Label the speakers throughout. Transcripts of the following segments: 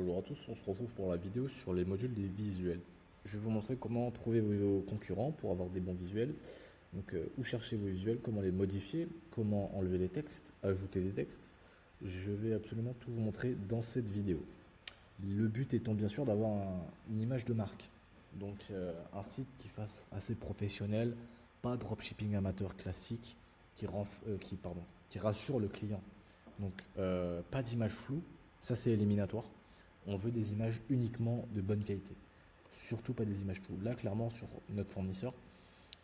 Speaker 1: Bonjour à tous, on se retrouve pour la vidéo sur les modules des visuels. Je vais vous montrer comment trouver vos concurrents pour avoir des bons visuels. Donc où chercher vos visuels, comment les modifier, comment enlever les textes, ajouter des textes. Je vais absolument tout vous montrer dans cette vidéo. Le but étant bien sûr d'avoir une image de marque. Donc un site qui fasse assez professionnel, pas dropshipping amateur classique, qui rassure le client. Donc pas d'image floue, ça c'est éliminatoire. On veut des images uniquement de bonne qualité. Surtout pas des images floues. Là, clairement, sur notre fournisseur,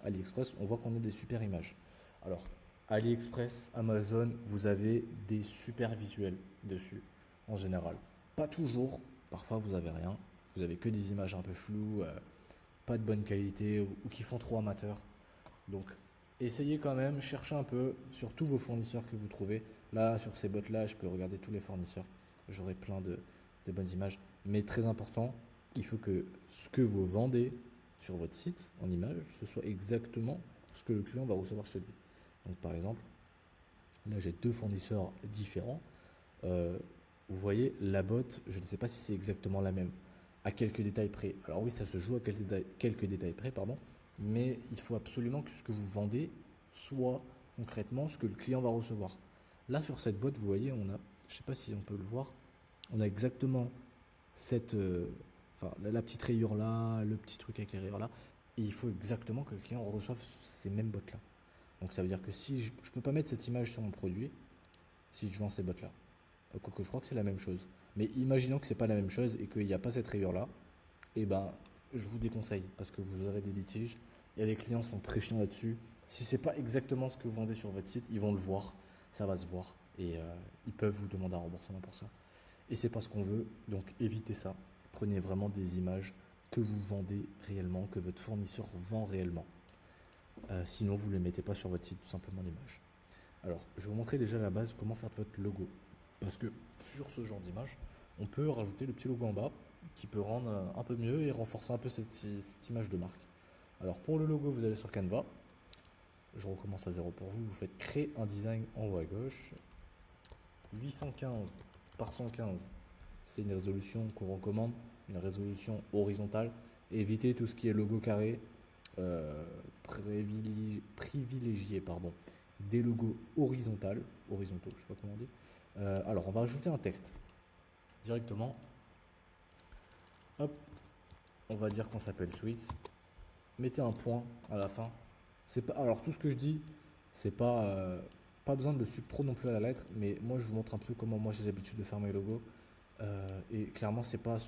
Speaker 1: AliExpress, on voit qu'on a des super images. Alors, AliExpress, Amazon, vous avez des super visuels dessus, en général. Pas toujours, parfois vous avez rien. Vous avez que des images un peu floues, pas de bonne qualité ou qui font trop amateur. Donc, essayez quand même, cherchez un peu sur tous vos fournisseurs que vous trouvez. Là, sur ces bots-là, je peux regarder tous les fournisseurs. J'aurai plein de bonnes images. Mais très important, il faut que ce que vous vendez sur votre site en image, ce soit exactement ce que le client va recevoir chez lui. Donc, par exemple, là, j'ai deux fournisseurs différents. Vous voyez, la botte, je ne sais pas si c'est exactement la même, à quelques détails près. Alors oui, ça se joue à quelques détails près, pardon, mais il faut absolument que ce que vous vendez soit concrètement ce que le client va recevoir. Là, sur cette boîte, vous voyez, on a, je ne sais pas si on peut le voir, on a exactement cette, enfin, la petite rayure là, le petit truc avec les rayures là, et il faut exactement que le client reçoive ces mêmes bottes là. Donc ça veut dire que si je ne peux pas mettre cette image sur mon produit, si je vends ces bottes là. Quoique je crois que c'est la même chose. Mais imaginons que c'est pas la même chose et qu'il n'y a pas cette rayure là, et ben je vous déconseille parce que vous aurez des litiges. Et les clients sont très chiants là-dessus. Si c'est pas exactement ce que vous vendez sur votre site, ils vont le voir, ça va se voir et ils peuvent vous demander un remboursement pour ça. Et c'est pas ce qu'on veut, donc évitez ça. Prenez vraiment des images que vous vendez réellement, que votre fournisseur vend réellement. Sinon, vous ne les mettez pas sur votre site, tout simplement l'image. Alors, je vais vous montrer déjà à la base comment faire votre logo. Parce que sur ce genre d'image, on peut rajouter le petit logo en bas qui peut rendre un peu mieux et renforcer un peu cette image de marque. Alors, pour le logo, vous allez sur Canva. Je recommence à zéro pour vous. Vous faites créer un design en haut à gauche. 815 par 115, c'est une résolution qu'on recommande, une résolution horizontale. Évitez tout ce qui est logo carré, privilégier pardon, des logos horizontaux, je sais pas comment on dit. Alors on va ajouter un texte directement. Hop, on va dire qu'on s'appelle Sweets. Mettez un point à la fin. C'est pas, alors tout ce que je dis, c'est pas besoin de le suivre trop non plus à la lettre, mais moi je vous montre un peu comment moi j'ai l'habitude de faire mes logos. Et clairement, c'est pas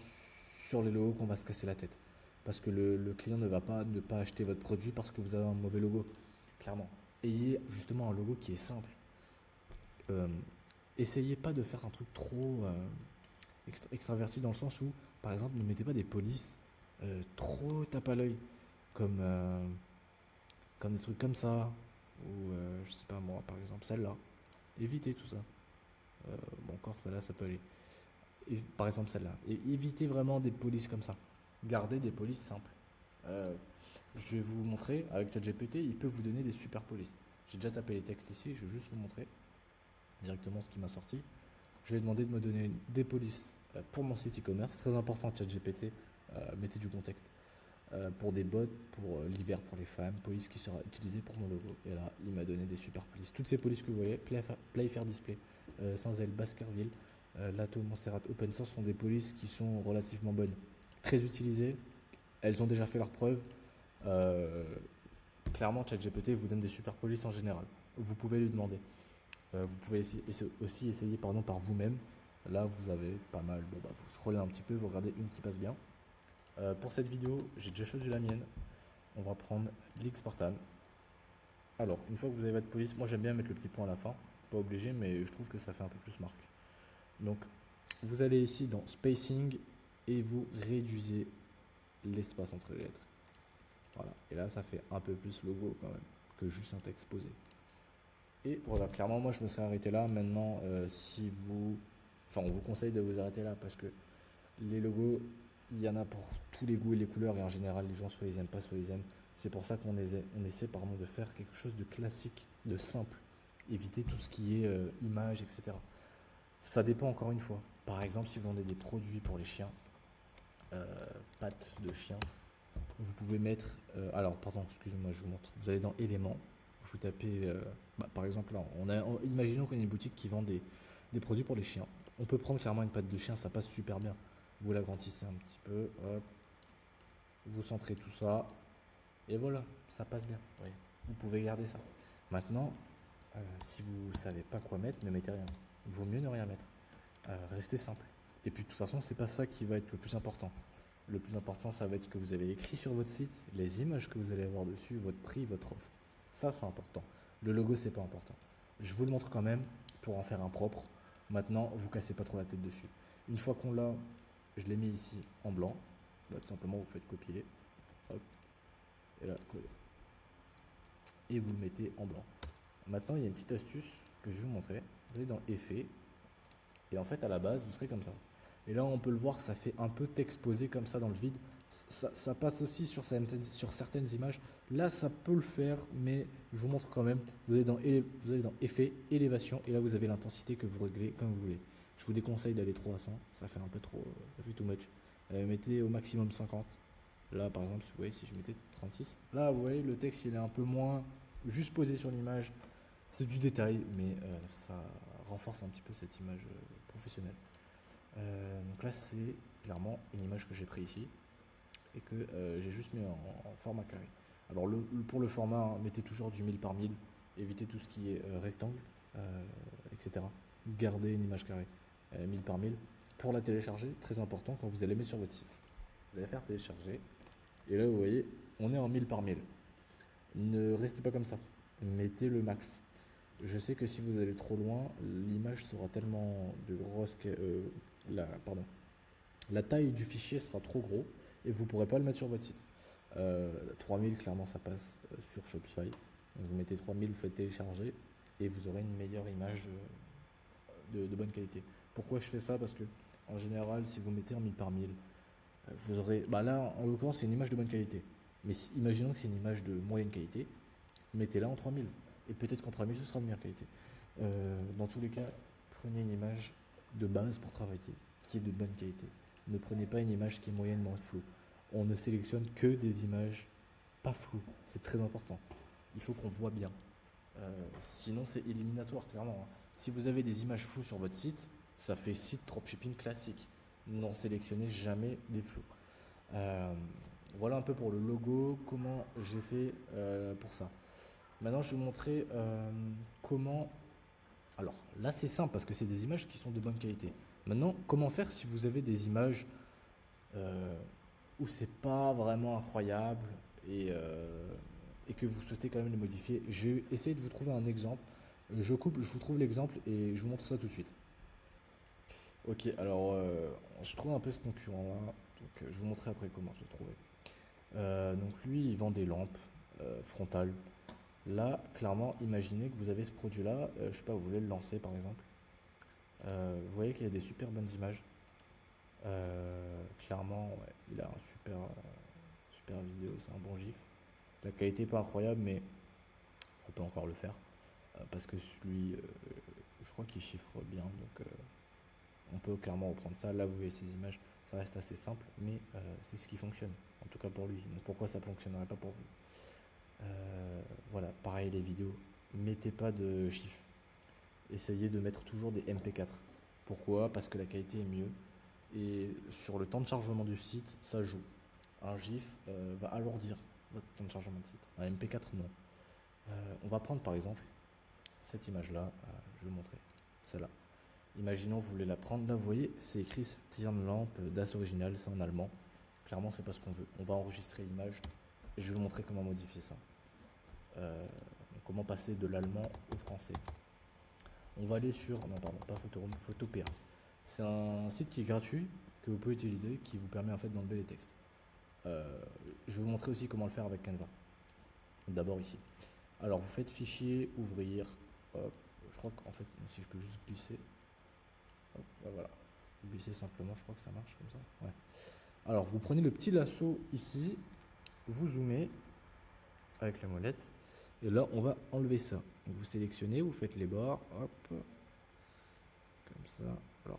Speaker 1: sur les logos qu'on va se casser la tête. Parce que le client ne va pas ne pas acheter votre produit parce que vous avez un mauvais logo. Clairement. Ayez justement un logo qui est simple. Euh, Essayez pas de faire un truc trop extraverti dans le sens où, par exemple, ne mettez pas des polices trop tape à l'œil. Comme, comme des trucs comme ça. Ou je sais pas moi, par exemple celle-là. Évitez tout ça. Bon, encore celle-là, ça peut aller. Et, par exemple celle-là. Et évitez vraiment des polices comme ça. Gardez des polices simples. Euh, je vais vous montrer, avec ChatGPT, il peut vous donner des super polices. J'ai déjà tapé les textes ici, je vais juste vous montrer directement ce qui m'a sorti. Je vais demander de me donner des polices pour mon site e-commerce. Très important, ChatGPT, mettez du contexte. Pour des bots, pour l'hiver pour les femmes, police qui sera utilisée pour mon logo. Et là, il m'a donné des super polices. Toutes ces polices que vous voyez, Playfair Display, Saint-Zel, Baskerville, Lato, Montserrat, Open Source sont des polices qui sont relativement bonnes. Très utilisées, elles ont déjà fait leur preuve. Euh, Clairement, ChatGPT vous donne des super polices en général. Vous pouvez lui demander. Vous pouvez aussi essayer par vous-même. Là, vous avez pas mal. Bon, bah, vous scrollez un petit peu, vous regardez une qui passe bien. Pour cette vidéo, j'ai déjà choisi la mienne. On va prendre l'X-Spartan. Alors, une fois que vous avez votre police, moi j'aime bien mettre le petit point à la fin. Pas obligé, mais je trouve que ça fait un peu plus marque. Donc, vous allez ici dans Spacing et vous réduisez l'espace entre les lettres. Voilà. Et là, ça fait un peu plus logo quand même que juste un texte posé. Et voilà, clairement, moi je me serais arrêté là. Maintenant, si vous. Enfin, on vous conseille de vous arrêter là parce que les logos, il y en a pour tous les goûts et les couleurs. Et en général, les gens soit ils aiment pas, soit ils aiment. C'est pour ça on essaie pardon, de faire quelque chose de classique, de simple. Éviter tout ce qui est image, etc. Ça dépend encore une fois. Par exemple, si vous vendez des produits pour les chiens, pattes de chien, vous pouvez mettre, alors pardon, excusez-moi, je vous montre. Vous allez dans éléments, vous tapez, par exemple là, imaginons qu'on a une boutique qui vend des produits pour les chiens. On peut prendre clairement une patte de chien, ça passe super bien. Vous l'agrandissez un petit peu, hop, vous centrez tout ça, et voilà, ça passe bien. Oui. Vous pouvez garder ça. Maintenant, si vous savez pas quoi mettre, ne mettez rien. Il vaut mieux ne rien mettre. Restez simple. Et puis de toute façon, c'est pas ça qui va être le plus important. Le plus important, ça va être ce que vous avez écrit sur votre site, les images que vous allez avoir dessus, votre prix, votre offre. Ça, c'est important. Le logo, c'est pas important. Je vous le montre quand même pour en faire un propre. Maintenant, vous cassez pas trop la tête dessus. Une fois qu'on l'a, je l'ai mis ici en blanc. Tout simplement, vous faites copier. Hop. Et là, coller. Et vous le mettez en blanc. Maintenant, il y a une petite astuce que je vais vous montrer. Vous allez dans Effets. Et en fait, à la base, vous serez comme ça. Et là, on peut le voir, ça fait un peu texte posé comme ça dans le vide. Ça passe aussi sur certaines images. Là, ça peut le faire, mais je vous montre quand même. Vous allez dans Effet, Élévation, et là, vous avez l'intensité que vous réglez comme vous voulez. Je vous déconseille d'aller trop à 100, ça fait un peu trop, ça fait too much. Mettez au maximum 50. Là, par exemple, vous voyez, si je mettais 36, là, vous voyez, le texte, il est un peu moins juste posé sur l'image. C'est du détail, mais ça renforce un petit peu cette image professionnelle. Donc là, c'est clairement une image que j'ai pris ici et que j'ai juste mis en format carré. Alors pour le format, hein, mettez toujours du 1000 par 1000, évitez tout ce qui est rectangle, etc. Gardez une image carrée, 1000 par 1000. Pour la télécharger, très important, quand vous allez mettre sur votre site, vous allez faire télécharger. Et là, vous voyez, on est en 1000 par 1000. Ne restez pas comme ça, mettez le max. Je sais que si vous allez trop loin, l'image sera tellement de grosse que la taille du fichier sera trop gros et vous ne pourrez pas le mettre sur votre site. 3000, clairement, ça passe sur Shopify. Donc vous mettez 3000, vous faites télécharger et vous aurez une meilleure image de bonne qualité. Pourquoi je fais ça? Parce que en général, si vous mettez en 1000 par 1000, vous aurez. Là, en l'occurrence, c'est une image de bonne qualité. Mais imaginons que c'est une image de moyenne qualité, mettez-la en 3000. Et peut-être qu'en 3000, ce sera de meilleure qualité. Dans tous les cas, prenez une image de base pour travailler, qui est de bonne qualité. Ne prenez pas une image qui est moyennement floue. On ne sélectionne que des images pas floues. C'est très important. Il faut qu'on voit bien. Sinon, c'est éliminatoire, clairement. Si vous avez des images floues sur votre site, ça fait site dropshipping classique. N'en sélectionnez jamais des flous. Voilà un peu pour le logo, comment j'ai fait pour ça. Maintenant, je vais vous montrer comment. Alors là, c'est simple parce que c'est des images qui sont de bonne qualité. Maintenant, comment faire si vous avez des images où c'est pas vraiment incroyable et que vous souhaitez quand même les modifier? Je vais essayer de vous trouver un exemple. Je vous trouve l'exemple et je vous montre ça tout de suite. Ok, alors je trouve un peu ce concurrent-là. Donc je vous montrerai après comment je l'ai trouvé. Donc lui, il vend des lampes frontales. Là, clairement, imaginez que vous avez ce produit-là, je sais pas, vous voulez le lancer par exemple. Vous voyez qu'il y a des super bonnes images. Clairement, ouais, il a un super vidéo, c'est un bon gif. La qualité n'est pas incroyable, mais ça peut encore le faire. Parce que celui, je crois qu'il chiffre bien, donc on peut clairement reprendre ça. Là, vous voyez ces images, ça reste assez simple, mais c'est ce qui fonctionne, en tout cas pour lui. Donc pourquoi ça ne fonctionnerait pas pour vous? Voilà, pareil les vidéos, mettez pas de chiffres, essayez de mettre toujours des MP4. Pourquoi? Parce que la qualité est mieux et sur le temps de chargement du site, ça joue. Un GIF va alourdir votre temps de chargement de site. Un MP4 non. On va prendre par exemple cette image là, je vais vous montrer, celle-là. Imaginons vous voulez la prendre, là vous voyez c'est écrit Stirnlamp Das Original, c'est en allemand. Clairement c'est pas ce qu'on veut. On va enregistrer l'image et je vais vous montrer comment modifier ça. Comment passer de l'allemand au français. On va aller sur, non pardon, pas Photoroom, Photopea. C'est un site qui est gratuit, que vous pouvez utiliser, qui vous permet en fait d'enlever les textes. Je vais vous montrer aussi comment le faire avec Canva. D'abord ici. Alors vous faites fichier, ouvrir, hop, je crois qu'en fait, si je peux juste glisser, hop, voilà, glisser simplement, je crois que ça marche comme ça. Ouais. Alors vous prenez le petit lasso ici, vous zoomez avec la molette. Et là, on va enlever ça. Donc, vous sélectionnez, vous faites les bords, hop, comme ça. Alors,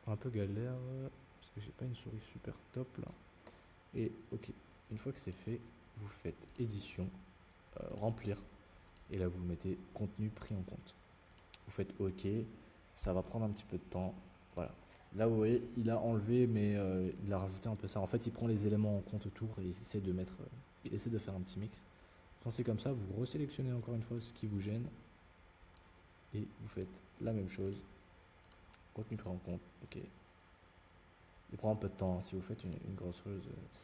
Speaker 1: un peu galère parce que j'ai pas une souris super top là. Et ok, une fois que c'est fait, vous faites édition, remplir, et là vous mettez contenu pris en compte. Vous faites ok, ça va prendre un petit peu de temps. Voilà. Là vous voyez, il a enlevé mais il a rajouté un peu ça. En fait il prend les éléments en compte autour et il essaie de mettre, il essaie de faire un petit mix. Quand c'est comme ça, vous resélectionnez encore une fois ce qui vous gêne et vous faites la même chose. Contenu pris en compte, ok. Il prend un peu de temps, hein. Si vous faites une grosse chose,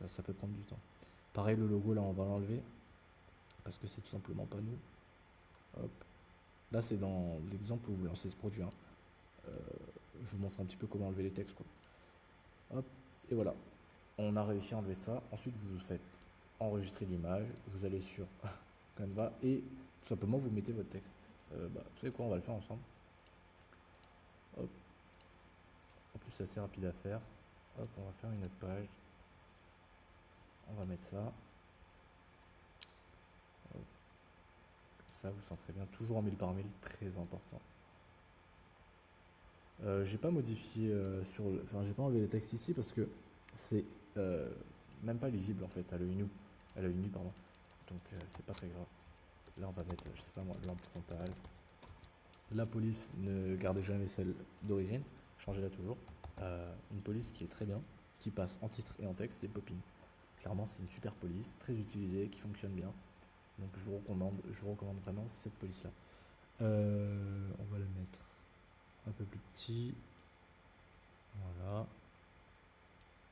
Speaker 1: ça peut prendre du temps. Pareil, le logo là on va l'enlever parce que c'est tout simplement pas nous. Hop. Là c'est dans l'exemple où vous lancez ce produit, hein. Je vous montre un petit peu comment enlever les textes quoi. Hop, et voilà. On a réussi à enlever ça. Ensuite vous faites enregistrer l'image, vous allez sur Canva et tout simplement vous mettez votre texte. Vous savez quoi, on va le faire ensemble. Hop. En plus c'est assez rapide à faire. Hop, on va faire une autre page. On va mettre ça. Hop. Ça vous sentirez bien, toujours en 1000 par 1000, très important. J'ai pas modifié enfin j'ai pas enlevé les textes ici parce que c'est même pas lisible en fait à l'œil nu, pardon. Donc c'est pas très grave. Là on va mettre, je sais pas moi, lampe frontale. La police, ne gardez jamais celle d'origine, changez-la toujours. Une police qui est très bien, qui passe en titre et en texte, c'est Popping. Clairement c'est une super police, très utilisée, qui fonctionne bien. Donc je vous recommande vraiment cette police là. On va le mettre un peu plus petit. Voilà.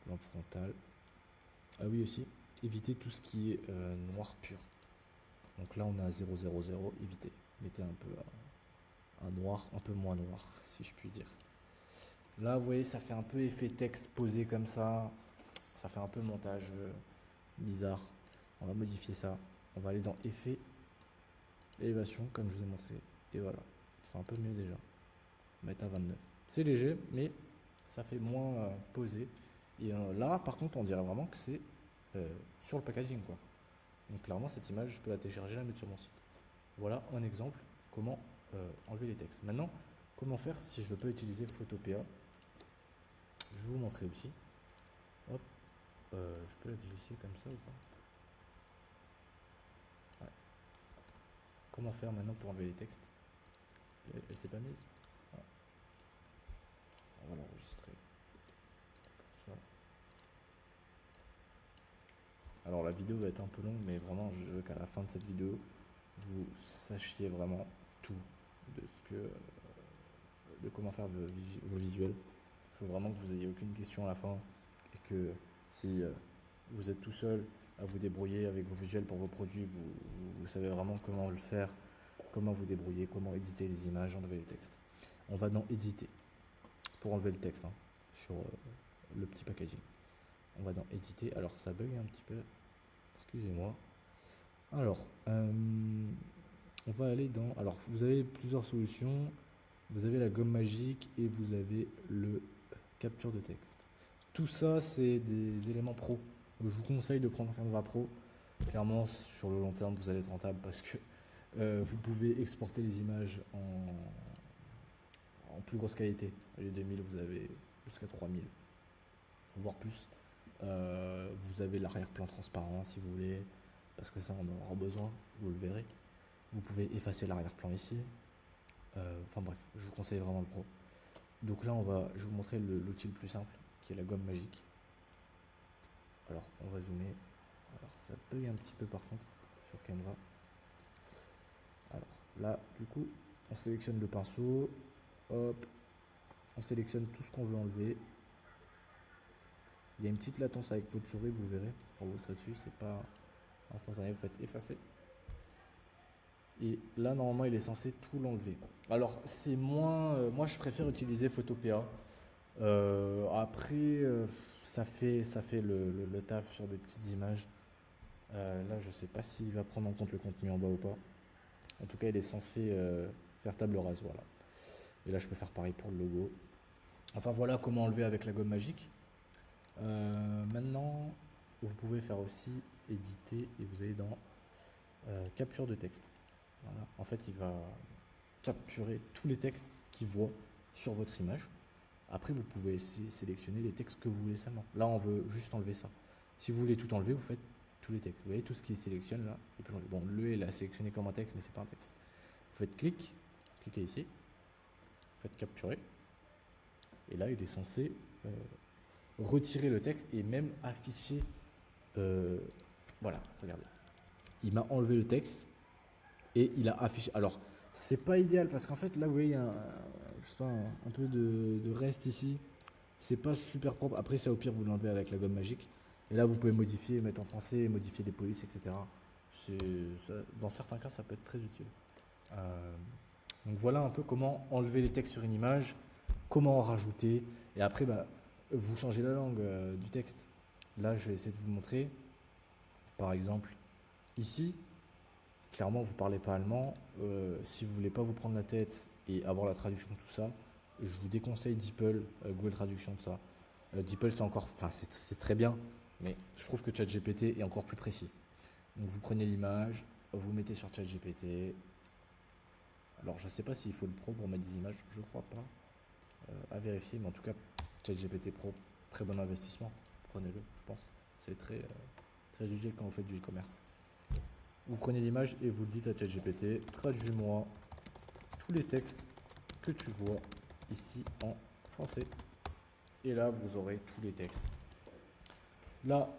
Speaker 1: Lampe frontale. Ah oui aussi, évitez tout ce qui est noir pur. Donc là on a 000, évitez. Mettez un peu un noir, un peu moins noir, si je puis dire. Là vous voyez ça fait un peu effet texte posé comme ça. Ça fait un peu montage bizarre. On va modifier ça. On va aller dans effet, élévation comme je vous ai montré. Et voilà, c'est un peu mieux déjà. Mettre à 29. C'est léger mais ça fait moins posé. Et là par contre on dirait vraiment que c'est sur le packaging quoi. Donc clairement cette image je peux la télécharger et la mettre sur mon site. Voilà un exemple comment enlever les textes. Maintenant comment faire si je ne veux pas utiliser Photopea. Je vais vous montrer aussi. Hop, je peux la glisser comme ça ou pas? Ouais. Comment faire maintenant pour enlever les textes? Elle s'est pas mise. Ouais. On va l'enregistrer. Ça. Alors la vidéo va être un peu longue mais vraiment je veux qu'à la fin de cette vidéo vous sachiez vraiment tout de ce que de comment faire vos visuels. Il faut vraiment que vous ayez aucune question à la fin et que si vous êtes tout seul à vous débrouiller avec vos visuels pour vos produits, vous savez vraiment comment le faire, comment vous débrouiller, comment éditer les images, enlever les textes. On va dans éditer pour enlever le texte hein, sur le petit packaging. On va dans éditer. Alors ça bug un petit peu, excusez-moi. Alors on va aller dans, alors vous avez plusieurs solutions. Vous avez la gomme magique et vous avez le capture de texte. Tout ça, c'est des éléments pro. Je vous conseille de prendre Canva Pro. Clairement, sur le long terme, vous allez être rentable parce que vous pouvez exporter les images en plus grosse qualité. Les 2000, vous avez jusqu'à 3000, voire plus. Vous avez l'arrière-plan transparent si vous voulez, parce que ça, on en aura besoin, vous le verrez. Vous pouvez effacer l'arrière-plan ici. Enfin bref, je vous conseille vraiment le pro. Donc là, je vais vous montrer l'outil le plus simple, qui est la gomme magique. Alors, on va zoomer. Alors, ça bug un petit peu par contre sur Canva. Alors, là, du coup, on sélectionne le pinceau. Hop, on sélectionne tout ce qu'on veut enlever. Il y a une petite latence avec votre souris, vous verrez. Quand vous serez dessus, c'est pas instantané, vous faites effacer. Et là, normalement, il est censé tout l'enlever. Alors, c'est moins... moi, je préfère utiliser Photopea. Après, ça fait le taf sur des petites images. Là, je sais pas s'il va prendre en compte le contenu en bas ou pas. En tout cas, il est censé faire table rase, voilà. Et là, je peux faire pareil pour le logo. Enfin, voilà comment enlever avec la gomme magique. Maintenant, vous pouvez faire aussi éditer et vous allez dans capture de texte. Voilà. En fait, il va capturer tous les textes qu'il voit sur votre image. Après, vous pouvez sélectionner les textes que vous voulez seulement. Là, on veut juste enlever ça. Si vous voulez tout enlever, vous faites tous les textes. Vous voyez, tout ce qui sélectionne là, il peut l'enlever. Bon, le il a sélectionné comme un texte, mais c'est pas un texte. Vous faites cliquez ici, vous faites capturer. Et là, il est censé retirer le texte et même afficher. Voilà, regardez. Il m'a enlevé le texte et il a affiché. Alors, c'est pas idéal parce qu'en fait, là, vous voyez, il y a je sais pas, un peu de reste ici. C'est pas super propre. Après, ça, au pire, vous l'enlevez avec la gomme magique. Et là, vous pouvez modifier, mettre en français, modifier les polices, etc. Dans certains cas, ça peut être très utile. Donc voilà un peu comment enlever les textes sur une image, comment en rajouter. Et après, bah, vous changez la langue du texte. Là, je vais essayer de vous montrer. Par exemple, ici, clairement, vous ne parlez pas allemand. Si vous ne voulez pas vous prendre la tête et avoir la traduction de tout ça, je vous déconseille DeepL, Google Traduction, de ça. DeepL, c'est encore, enfin, c'est très bien, mais je trouve que ChatGPT est encore plus précis. Donc, vous prenez l'image, vous mettez sur ChatGPT. Alors, je ne sais pas s'il faut le Pro pour mettre des images, je crois pas. À vérifier, mais en tout cas, ChatGPT Pro, très bon investissement. Prenez-le, je pense. C'est très utile quand vous faites du e-commerce. Vous prenez l'image et vous le dites à ChatGPT, traduis-moi tous les textes que tu vois ici en français. Et là, vous aurez tous les textes. Là,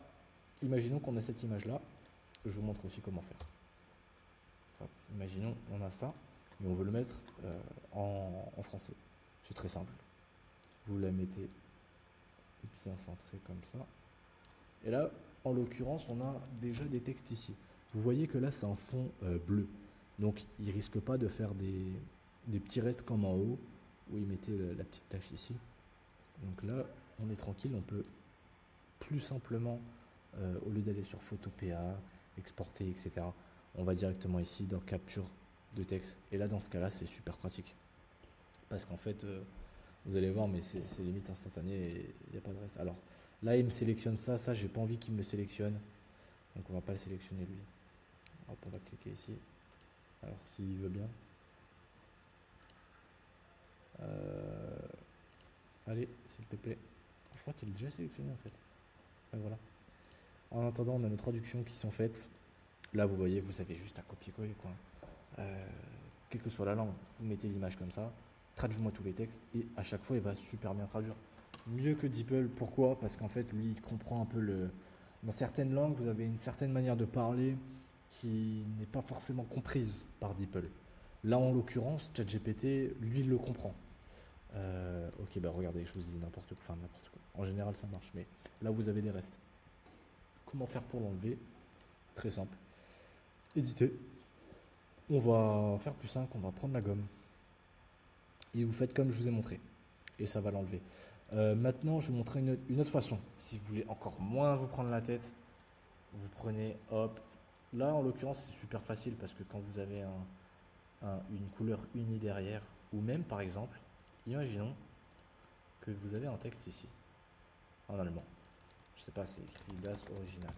Speaker 1: imaginons qu'on a cette image-là. Je vous montre aussi comment faire. Hop, imaginons on a ça, mais on veut le mettre en français. C'est très simple. Vous la mettez bien centrée comme ça. Et là, en l'occurrence, on a déjà des textes ici. Vous voyez que là, c'est un fond bleu. Donc, il ne risque pas de faire des petits restes comme en haut, où il mettait la petite tache ici. Donc là, on est tranquille, on peut plus simplement, au lieu d'aller sur Photopea, exporter, etc., on va directement ici dans capture de texte. Et là, dans ce cas-là, c'est super pratique. Parce qu'en fait, vous allez voir, mais c'est limite instantané et il n'y a pas de reste. Alors, là, il me sélectionne ça, j'ai pas envie qu'il me le sélectionne. Donc, on va pas le sélectionner lui. Hop, on va cliquer ici. Alors, s'il veut bien. Allez, s'il te plaît. Je crois qu'il est déjà sélectionné en fait. Ouais, voilà. En attendant, on a nos traductions qui sont faites. Là, vous voyez, vous avez juste à copier-coller quoi. Quelle que soit la langue, vous mettez l'image comme ça. Traduis-moi tous les textes et à chaque fois, il va super bien traduire. Mieux que DeepL, pourquoi? Parce qu'en fait, lui, il comprend un peu le. Dans certaines langues, vous avez une certaine manière de parler qui n'est pas forcément comprise par DeepL. Là, en l'occurrence, ChatGPT, lui, il le comprend. Ok, bah regardez, je vous dis n'importe quoi, enfin n'importe quoi. En général, ça marche, mais là, vous avez des restes. Comment faire pour l'enlever? Très simple. Éditer. On va faire plus simple, on va prendre la gomme. Et vous faites comme je vous ai montré. Et ça va l'enlever. Maintenant, je vais vous montrer une autre façon. Si vous voulez encore moins vous prendre la tête, vous prenez, hop. Là, en l'occurrence, c'est super facile parce que quand vous avez une couleur unie derrière, ou même par exemple, imaginons que vous avez un texte ici, en allemand. Je sais pas, c'est écrit Das Original.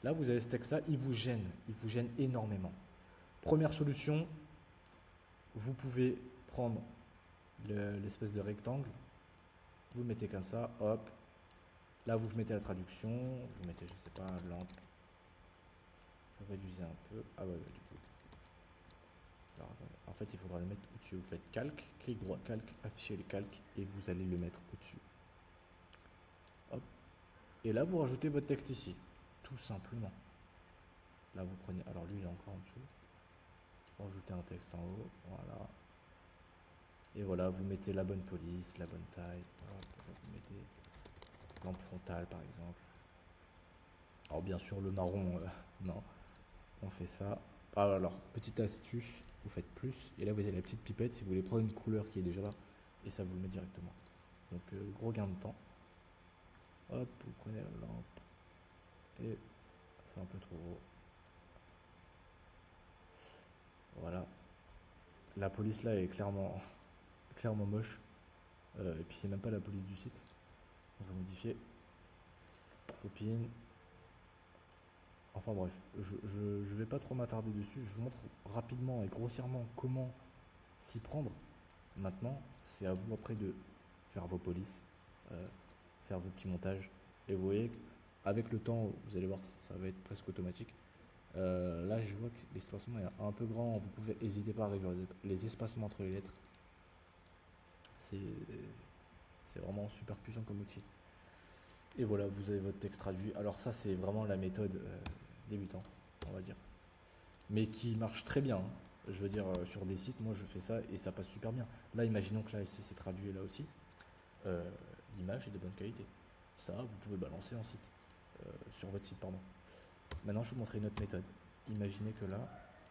Speaker 1: Là, vous avez ce texte-là, il vous gêne énormément. Première solution, vous pouvez prendre l'espèce de rectangle, vous le mettez comme ça, hop. Là, vous mettez la traduction, vous mettez, je sais pas, lampe. Vous réduisez un peu. Ah ouais, du coup. Alors, attendez. En fait, il faudra le mettre au-dessus. Vous faites calque, clic droit, calque, afficher le calque et vous allez le mettre au-dessus. Hop. Et là, vous rajoutez votre texte ici. Tout simplement. Là, vous prenez. Alors, lui, il est encore en dessous. Vous rajoutez un texte en haut. Voilà. Et voilà, vous mettez la bonne police, la bonne taille. Hop, vous mettez lampe frontale, par exemple. Alors, bien sûr, le marron, non. On fait ça. Ah, alors, petite astuce, vous faites plus. Et là, vous avez la petite pipette si vous voulez prendre une couleur qui est déjà là. Et ça vous le met directement. Donc, gros gain de temps. Hop, vous prenez la lampe. Et c'est un peu trop gros. Voilà. La police là est clairement, clairement moche. Et puis c'est même pas la police du site. On va modifier. Copine. Enfin bref, je vais pas trop m'attarder dessus. Je vous montre rapidement et grossièrement comment s'y prendre. Maintenant, c'est à vous après de faire vos polices, euh, faire vos petits montages. Et vous voyez, avec le temps, vous allez voir, ça va être presque automatique. Là, je vois que l'espacement est un peu grand. Vous pouvez hésiter pas à réduire les espacements entre les lettres. C'est c'est vraiment super puissant comme outil. Et voilà, vous avez votre texte traduit. Alors ça, c'est vraiment la méthode débutant, on va dire. Mais qui marche très bien, hein. Je veux dire, sur des sites, moi je fais ça et ça passe super bien. Là, imaginons que là, ici, c'est traduit là aussi. Euh, L'image est de bonne qualité. Ça, vous pouvez balancer en site. Sur votre site, pardon. Maintenant, je vais vous montrer une autre méthode. Imaginez que là,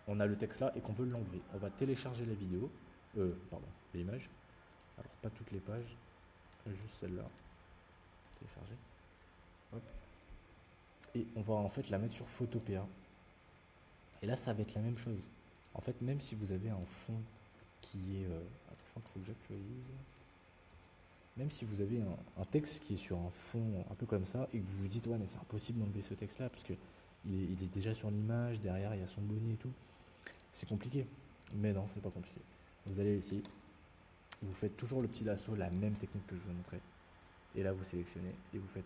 Speaker 1: on a le texte là et qu'on veut l'enlever. On va télécharger la vidéo, pardon, l'image. Alors, pas toutes les pages, juste celle-là. Télécharger. Hop. Et on va en fait la mettre sur Photopea. Et là, ça va être la même chose. En fait, même si vous avez un fond qui est... je crois qu'il faut que j'actualise. Même si vous avez un texte qui est sur un fond un peu comme ça, et que vous vous dites, ouais, mais c'est impossible d'enlever ce texte-là, parce que il est déjà sur l'image, derrière, il y a son bonnet et tout. C'est compliqué. Mais non, c'est pas compliqué. Vous allez ici, vous faites toujours le petit lasso, la même technique que je vous ai montré. Et là, vous sélectionnez et vous faites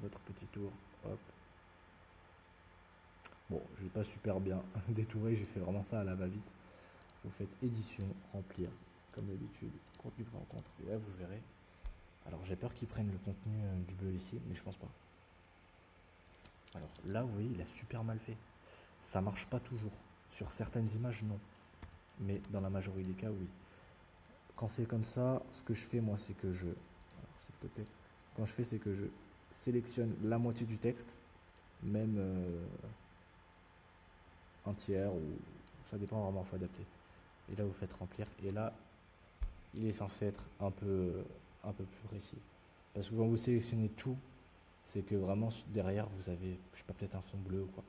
Speaker 1: votre petit tour. Hop. Bon, je vais pas super bien détouré, j'ai fait vraiment ça à la va-vite. Vous faites édition, remplir, comme d'habitude, contenu pris en compte. Et là, vous verrez. Alors, j'ai peur qu'ils prennent le contenu du bleu ici, mais je pense pas. Alors là, vous voyez, il a super mal fait. Ça marche pas toujours. Sur certaines images, non. Mais dans la majorité des cas, oui. Quand c'est comme ça, ce que je fais, moi, c'est que alors, s'il te plaît. Quand je fais, c'est que je sélectionne la moitié du texte, même un tiers, ou ça dépend vraiment, il faut adapter. Et là, vous faites remplir. Et là, il est censé être un peu plus précis. Parce que quand vous sélectionnez tout, c'est que vraiment derrière, vous avez, je sais pas, peut-être un fond bleu ou quoi.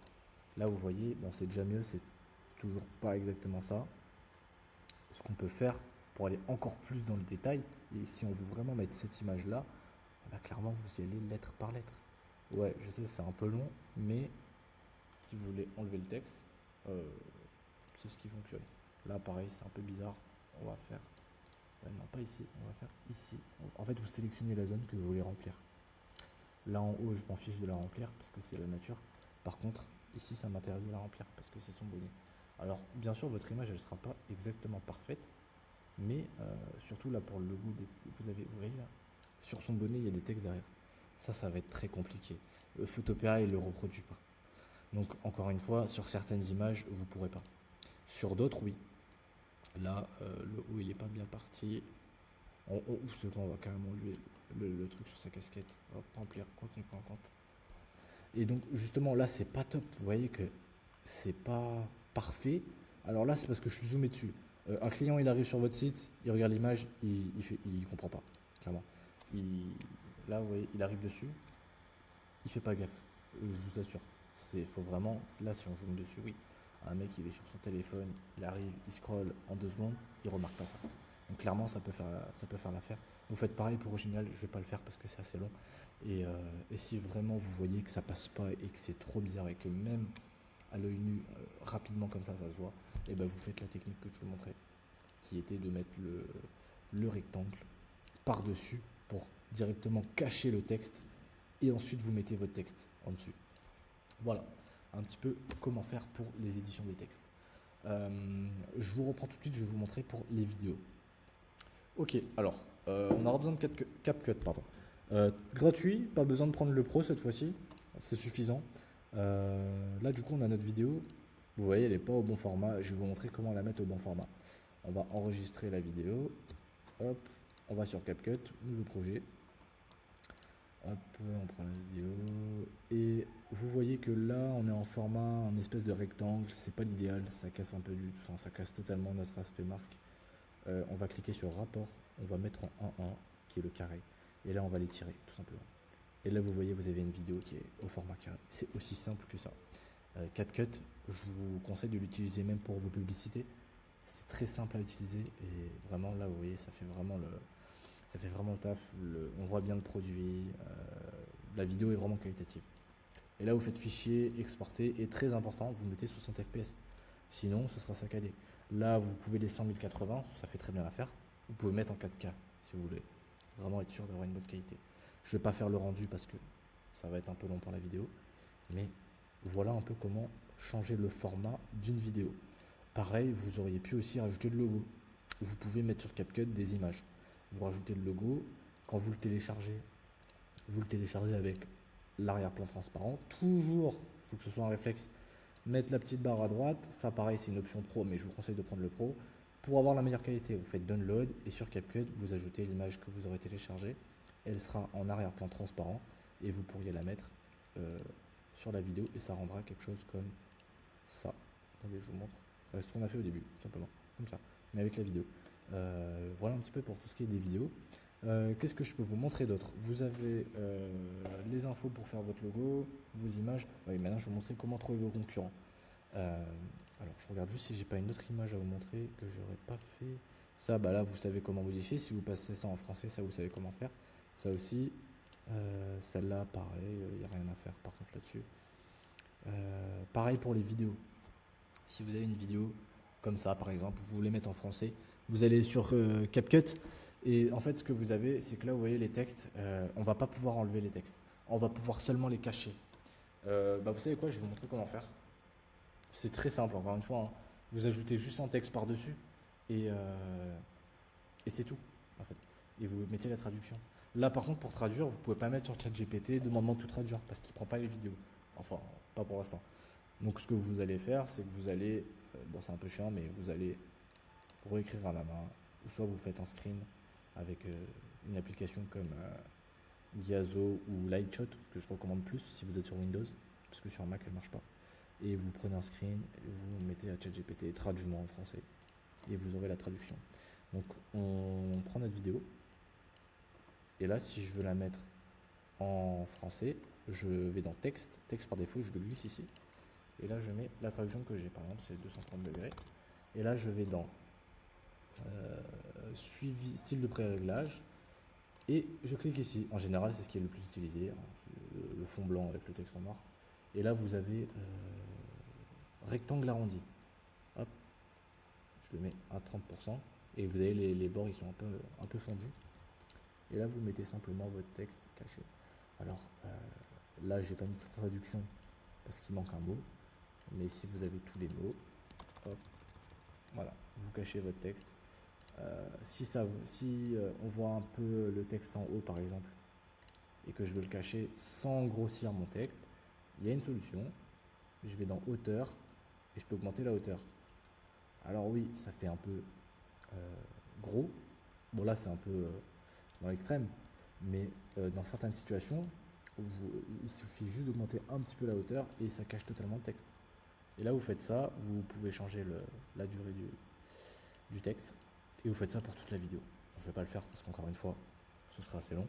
Speaker 1: Là, vous voyez, bon, c'est déjà mieux, c'est toujours pas exactement ça. Ce qu'on peut faire pour aller encore plus dans le détail, et si on veut vraiment mettre cette image-là, bah, clairement, vous y allez lettre par lettre. Ouais, je sais, c'est un peu long, mais si vous voulez enlever le texte, c'est ce qui fonctionne. Là, pareil, c'est un peu bizarre. On va faire... non, pas ici, on va faire ici. En fait, vous sélectionnez la zone que vous voulez remplir. Là en haut, je m'en fiche de la remplir parce que c'est la nature. Par contre, ici, ça m'intéresse de la remplir parce que c'est son bonnet. Alors, bien sûr, votre image, elle ne sera pas exactement parfaite, mais surtout là, pour le logo, vous voyez là, sur son bonnet, il y a des textes derrière. Ça va être très compliqué. Photopea, il ne le reproduit pas. Donc, encore une fois, sur certaines images, vous ne pourrez pas. Sur d'autres, oui. Là, le haut, il n'est pas bien parti. On va carrément lui le truc sur sa casquette. Hop, remplir, contenu pris en compte. Et donc, justement, là, c'est pas top. Vous voyez que c'est pas parfait. Alors là, c'est parce que je suis zoomé dessus. Un client, il arrive sur votre site, il regarde l'image, il comprend pas, clairement. Là, vous voyez, il arrive dessus, il fait pas gaffe. Je vous assure. Faut vraiment, là, si on zoome dessus, oui. Un mec, il est sur son téléphone, il arrive, il scrolle en 2 secondes, il remarque pas ça. Donc clairement, ça peut faire l'affaire. Vous faites pareil pour Original, je vais pas le faire parce que c'est assez long. Et si vraiment vous voyez que ça passe pas et que c'est trop bizarre et que même à l'œil nu, rapidement comme ça se voit, et ben vous faites la technique que je vous montrais, qui était de mettre le rectangle par-dessus pour directement cacher le texte et ensuite vous mettez votre texte en dessus. Voilà, un petit peu comment faire pour les éditions des textes. Je vous reprends tout de suite, je vais vous montrer pour les vidéos. Ok, alors, on aura besoin de CapCut, pardon. Gratuit, pas besoin de prendre le pro cette fois-ci, c'est suffisant. Là, du coup, on a notre vidéo. Vous voyez, elle n'est pas au bon format. Je vais vous montrer comment la mettre au bon format. On va enregistrer la vidéo. Hop, on va sur CapCut, nouveau projet. Hop, on prend la vidéo. Et vous voyez que là, on est en format, un espèce de rectangle. C'est pas l'idéal, ça casse un peu ça casse totalement notre aspect marque. On va cliquer sur rapport, on va mettre en 1-1 qui est le carré et là on va les tirer tout simplement. Et là vous voyez, vous avez une vidéo qui est au format carré, c'est aussi simple que ça. CapCut, je vous conseille de l'utiliser même pour vos publicités, c'est très simple à utiliser et vraiment là vous voyez, ça fait vraiment le taf, on voit bien le produit, la vidéo est vraiment qualitative. Et là vous faites fichier, exporter et très important, vous mettez 60 fps, sinon ce sera saccadé. Là, vous pouvez laisser en 1080, ça fait très bien l'affaire. Vous pouvez mettre en 4K si vous voulez. Vraiment être sûr d'avoir une bonne qualité. Je vais pas faire le rendu parce que ça va être un peu long pour la vidéo, mais voilà un peu comment changer le format d'une vidéo. Pareil, vous auriez pu aussi rajouter le logo. Vous pouvez mettre sur CapCut des images. Vous rajoutez le logo, quand vous le téléchargez avec l'arrière-plan transparent. Toujours, il faut que ce soit un réflexe, mettre la petite barre à droite. Ça, pareil, c'est une option pro, mais je vous conseille de prendre le pro. Pour avoir la meilleure qualité, vous faites Download et sur CapCut, vous ajoutez l'image que vous aurez téléchargée. Elle sera en arrière-plan transparent et vous pourriez la mettre sur la vidéo et ça rendra quelque chose comme ça. Attendez, je vous montre. Ce qu'on a fait au début, tout simplement, comme ça, mais avec la vidéo. Voilà un petit peu pour tout ce qui est des vidéos. Qu'est-ce que je peux vous montrer d'autre? Vous avez les infos pour faire votre logo, vos images. Oui, maintenant je vais vous montrer comment trouver vos concurrents. Alors je regarde juste si j'ai pas une autre image à vous montrer que j'aurais pas fait. Ça, bah là vous savez comment modifier. Si vous passez ça en français, ça vous savez comment faire. Ça aussi, celle-là pareil, il n'y a rien à faire par contre là-dessus. Pareil pour les vidéos. Si vous avez une vidéo comme ça par exemple, vous voulez mettre en français, vous allez sur CapCut et en fait ce que vous avez c'est que là vous voyez les textes, on va pas pouvoir enlever les textes, on va pouvoir seulement les cacher. Vous savez quoi, je vais vous montrer comment faire. C'est très simple encore une fois, hein. Vous ajoutez juste un texte par dessus et c'est tout en fait, et vous mettez la traduction. Là par contre pour traduire vous pouvez pas mettre sur ChatGPT demandement de tout traduire parce qu'il prend pas les vidéos, enfin pas pour l'instant. Donc ce que vous allez faire, c'est que vous allez, bon c'est un peu chiant, mais vous allez réécrire à la main, ou soit vous faites un screen avec une application comme Giazo ou Lightshot, que je recommande plus si vous êtes sur Windows, parce que sur Mac elle marche pas. Et vous prenez un screen, et vous mettez à ChatGPT, traduis-moi en français, et vous aurez la traduction. Donc on prend notre vidéo, et là si je veux la mettre en français, je vais dans texte, texte par défaut, je le glisse ici. Et là, je mets la traduction que j'ai. Par exemple, c'est 230 degrés. Et là, je vais dans suivi, style de pré-réglage. Et je clique ici. En général, c'est ce qui est le plus utilisé. Hein, le fond blanc avec le texte en noir. Et là, vous avez rectangle arrondi. Hop. Je le mets à 30%. Et vous avez les bords, ils sont un peu fondus. Et là, vous mettez simplement votre texte caché. Alors, là, j'ai pas mis toute traduction parce qu'il manque un mot. Mais si vous avez tous les mots, hop, voilà, vous cachez votre texte. Si on voit un peu le texte en haut par exemple, et que je veux le cacher sans grossir mon texte, il y a une solution. Je vais dans hauteur et je peux augmenter la hauteur. Alors oui, ça fait un peu gros. Bon là c'est un peu dans l'extrême, mais dans certaines situations, il suffit juste d'augmenter un petit peu la hauteur et ça cache totalement le texte. Et là, vous faites ça, vous pouvez changer la durée du texte et vous faites ça pour toute la vidéo. Je ne vais pas le faire parce qu'encore une fois, ce sera assez long.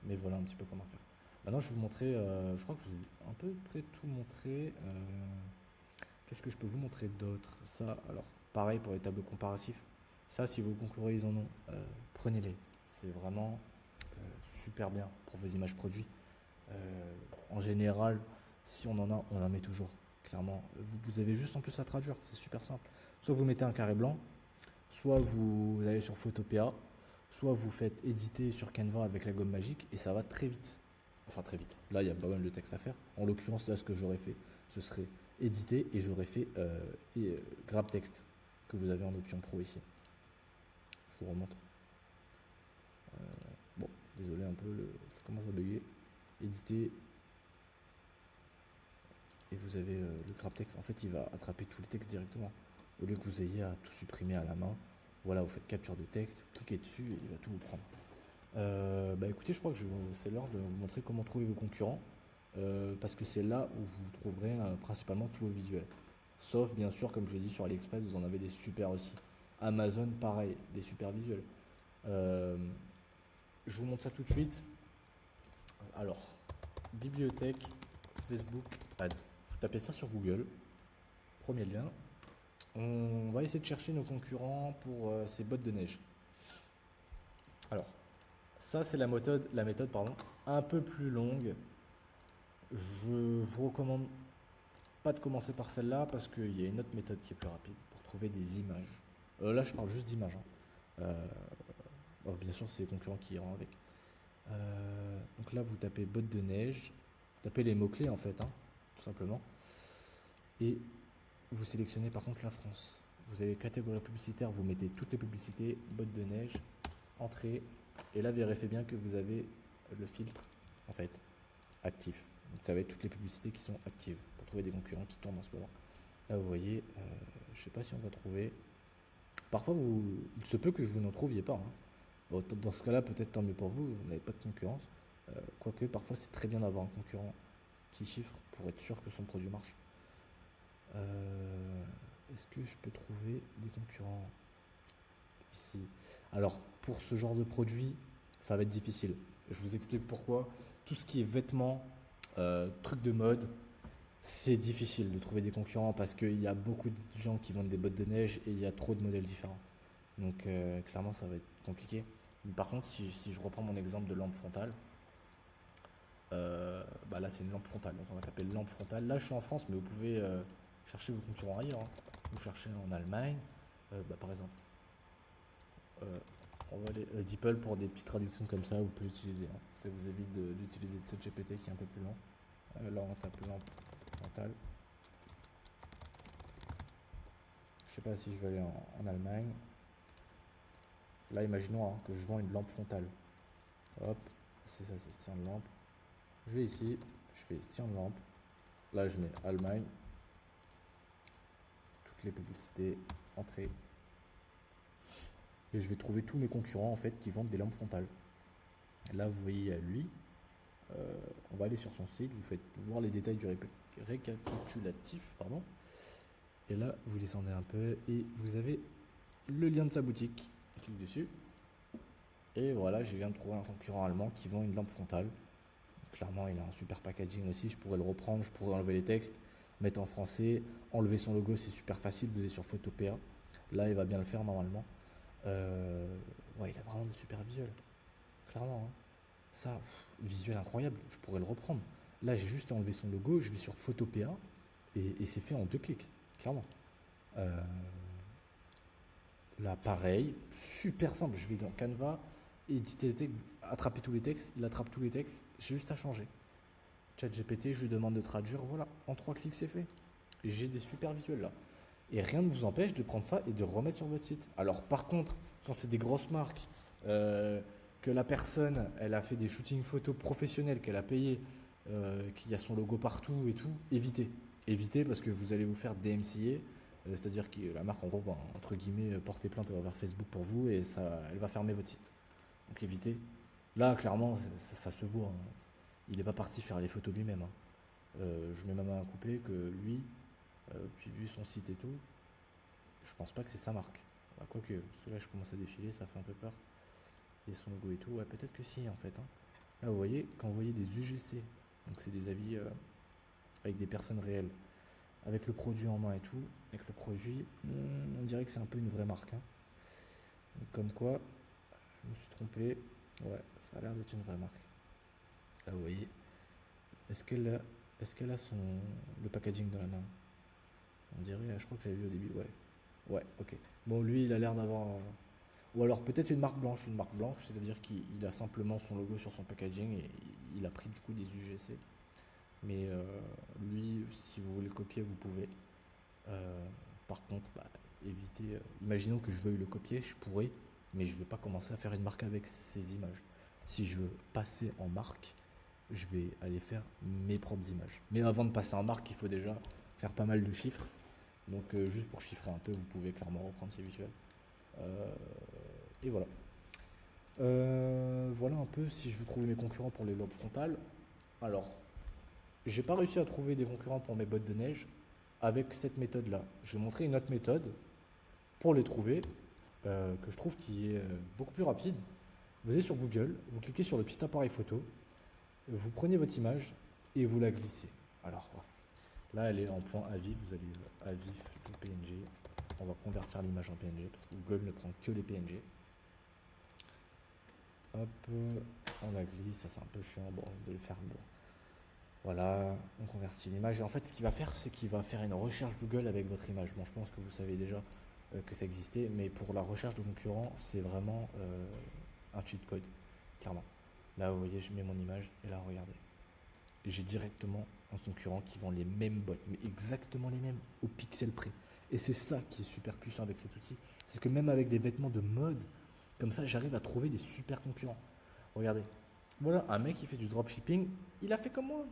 Speaker 1: Mais voilà un petit peu comment faire. Maintenant, je vais vous montrer, je crois que je vous ai un peu près tout montré. Qu'est-ce que je peux vous montrer d'autre? Ça, alors, pareil pour les tableaux comparatifs. Ça, si vos concurrents ils en ont, prenez-les. C'est vraiment super bien pour vos images produits. En général, si on en a, on en met toujours. Clairement, vous avez juste en plus à traduire, c'est super simple. Soit vous mettez un carré blanc, soit vous allez sur Photopea, soit vous faites éditer sur Canva avec la gomme magique et ça va très vite. Enfin très vite. Là, il y a pas mal de texte à faire. En l'occurrence, là, ce que j'aurais fait, ce serait éditer et j'aurais fait Grab Text que vous avez en option pro ici. Je vous remontre. Bon, désolé un peu, ça commence à bugger. Éditer. Et vous avez le Grab Text. En fait, il va attraper tous les textes directement. Au lieu que vous ayez à tout supprimer à la main. Voilà, vous faites capture de texte, vous cliquez dessus et il va tout vous prendre. Écoutez, je crois que c'est l'heure de vous montrer comment trouver vos concurrents. Parce que c'est là où vous trouverez principalement tous vos visuels. Sauf, bien sûr, comme je l'ai dit sur AliExpress, vous en avez des super aussi. Amazon, pareil, des super visuels. Je vous montre ça tout de suite. Alors, bibliothèque, Facebook, Ads. Vous tapez ça sur Google. Premier lien. On va essayer de chercher nos concurrents pour ces bottes de neige. Alors, ça c'est la méthode un peu plus longue. Je vous recommande pas de commencer par celle-là parce qu'il y a une autre méthode qui est plus rapide pour trouver des images. Là, je parle juste d'images. Alors, bien sûr, c'est les concurrents qui iront avec. Donc là, vous tapez bottes de neige, vous tapez les mots-clés en fait, hein, tout simplement. Et vous sélectionnez par contre la France. Vous avez catégorie publicitaire, vous mettez toutes les publicités, bottes de neige, entrée. Et là, vérifiez bien que vous avez le filtre en fait actif. Donc ça va être toutes les publicités qui sont actives pour trouver des concurrents qui tournent en ce moment. Là, vous voyez, je ne sais pas si on va trouver. Parfois, il se peut que vous n'en trouviez pas, hein. Bon, dans ce cas-là, peut-être tant mieux pour vous, vous n'avez pas de concurrence. Quoique, parfois, c'est très bien d'avoir un concurrent qui chiffre pour être sûr que son produit marche. Est-ce que je peux trouver des concurrents ici? Alors, pour ce genre de produit, ça va être difficile. Je vous explique pourquoi. Tout ce qui est vêtements, trucs de mode, c'est difficile de trouver des concurrents parce qu'il y a beaucoup de gens qui vendent des bottes de neige et il y a trop de modèles différents. Donc, clairement, ça va être compliqué. Mais par contre, si je reprends mon exemple de lampe frontale, bah là, c'est une lampe frontale. Donc, on va taper lampe frontale. Là, je suis en France, mais vous pouvez chercher vos concurrents ailleurs, hein. Vous cherchez en Allemagne, par exemple. On va aller DeepL pour des petites traductions comme ça, vous pouvez utiliser, hein. Ça vous évite d'utiliser ChatGPT qui est un peu plus long. Là, on tape lampe frontale. Je sais pas si je vais aller en Allemagne. Là, imaginons, hein, que je vends une lampe frontale. Hop, c'est ça, c'est style de lampe. Je vais ici, je fais style de lampe. Là, je mets Allemagne. Toutes les publicités, entrée. Et je vais trouver tous mes concurrents en fait qui vendent des lampes frontales. Là, vous voyez lui. On va aller sur son site, vous faites voir les détails du récapitulatif, pardon. Et là, vous descendez un peu et vous avez le lien de sa boutique. Clique dessus. Et voilà, je viens de trouver un concurrent allemand qui vend une lampe frontale. Clairement, il a un super packaging aussi. Je pourrais le reprendre, je pourrais enlever les textes, mettre en français, enlever son logo, c'est super facile. Vous êtes sur Photopea. Là, il va bien le faire normalement. Ouais, il a vraiment des super visuels. Clairement, hein. Ça, visuel incroyable. Je pourrais le reprendre. Là, j'ai juste enlevé son logo. Je vais sur Photopea et c'est fait en 2 clics. Clairement. Là, pareil, super simple. Je vais dans Canva, éditer les textes, attraper tous les textes. Il attrape tous les textes. J'ai juste à changer. ChatGPT, je lui demande de traduire. Voilà, en 3 clics, c'est fait. Et j'ai des super visuels là. Et rien ne vous empêche de prendre ça et de remettre sur votre site. Alors, par contre, quand c'est des grosses marques, que la personne, elle a fait des shootings photos professionnels, qu'elle a payé, qu'il y a son logo partout et tout, évitez. Évitez parce que vous allez vous faire DMCA. C'est-à-dire que la marque, en gros, va, entre guillemets, porter plainte envers Facebook pour vous et ça, elle va fermer votre site. Donc évitez. Là, clairement, ça se voit, hein. Il n'est pas parti faire les photos lui-même, hein. Je mets ma main à couper que lui, puis vu son site et tout, je pense pas que c'est sa marque. Bah, quoique, parce que là je commence à défiler, ça fait un peu peur. Et son logo et tout, ouais, peut-être que si en fait, hein. Là vous voyez, quand vous voyez des UGC, donc c'est des avis avec des personnes réelles, avec le produit en main et tout, avec le produit, on dirait que c'est un peu une vraie marque, hein. Donc, comme quoi, je me suis trompé, ouais, ça a l'air d'être une vraie marque. Là vous voyez, est-ce qu'elle a le packaging dans la main? On dirait, je crois que j'avais vu au début, ouais. Ouais, ok. Bon, lui, il a l'air d'avoir. Ou alors peut-être une marque blanche. Une marque blanche, c'est-à-dire qu'il a simplement son logo sur son packaging et il a pris du coup des UGC. Mais lui, si vous voulez le copier, vous pouvez. Par contre, bah, évitez. Imaginons que je veuille le copier, je pourrais, mais je ne vais pas commencer à faire une marque avec ces images. Si je veux passer en marque, je vais aller faire mes propres images. Mais avant de passer en marque, il faut déjà faire pas mal de chiffres. Donc juste pour chiffrer un peu, vous pouvez clairement reprendre ces visuels. Et voilà. Voilà un peu si je veux trouver mes concurrents pour les lobes frontales. Alors, j'ai pas réussi à trouver des concurrents pour mes bottes de neige avec cette méthode-là. Je vais montrer une autre méthode pour les trouver, que je trouve qui est beaucoup plus rapide. Vous allez sur Google, vous cliquez sur le petit appareil photo, vous prenez votre image et vous la glissez. Alors, là, elle est en point AVIF, vous allez AVIF ou PNG. On va convertir l'image en PNG, parce que Google ne prend que les PNG. Hop, on la glisse, ça c'est un peu chiant bon, de le faire. Bon. Voilà, on convertit l'image. Et en fait, ce qu'il va faire, c'est qu'il va faire une recherche Google avec votre image. Bon, je pense que vous savez déjà que ça existait, mais pour la recherche de concurrents, c'est vraiment un cheat code, clairement. Là, vous voyez, je mets mon image et là, regardez. Et j'ai directement un concurrent qui vend les mêmes bottes, mais exactement les mêmes, au pixel près. Et c'est ça qui est super puissant avec cet outil. C'est que même avec des vêtements de mode, comme ça, j'arrive à trouver des super concurrents. Regardez. Voilà, un mec qui fait du dropshipping, il a fait comme moi.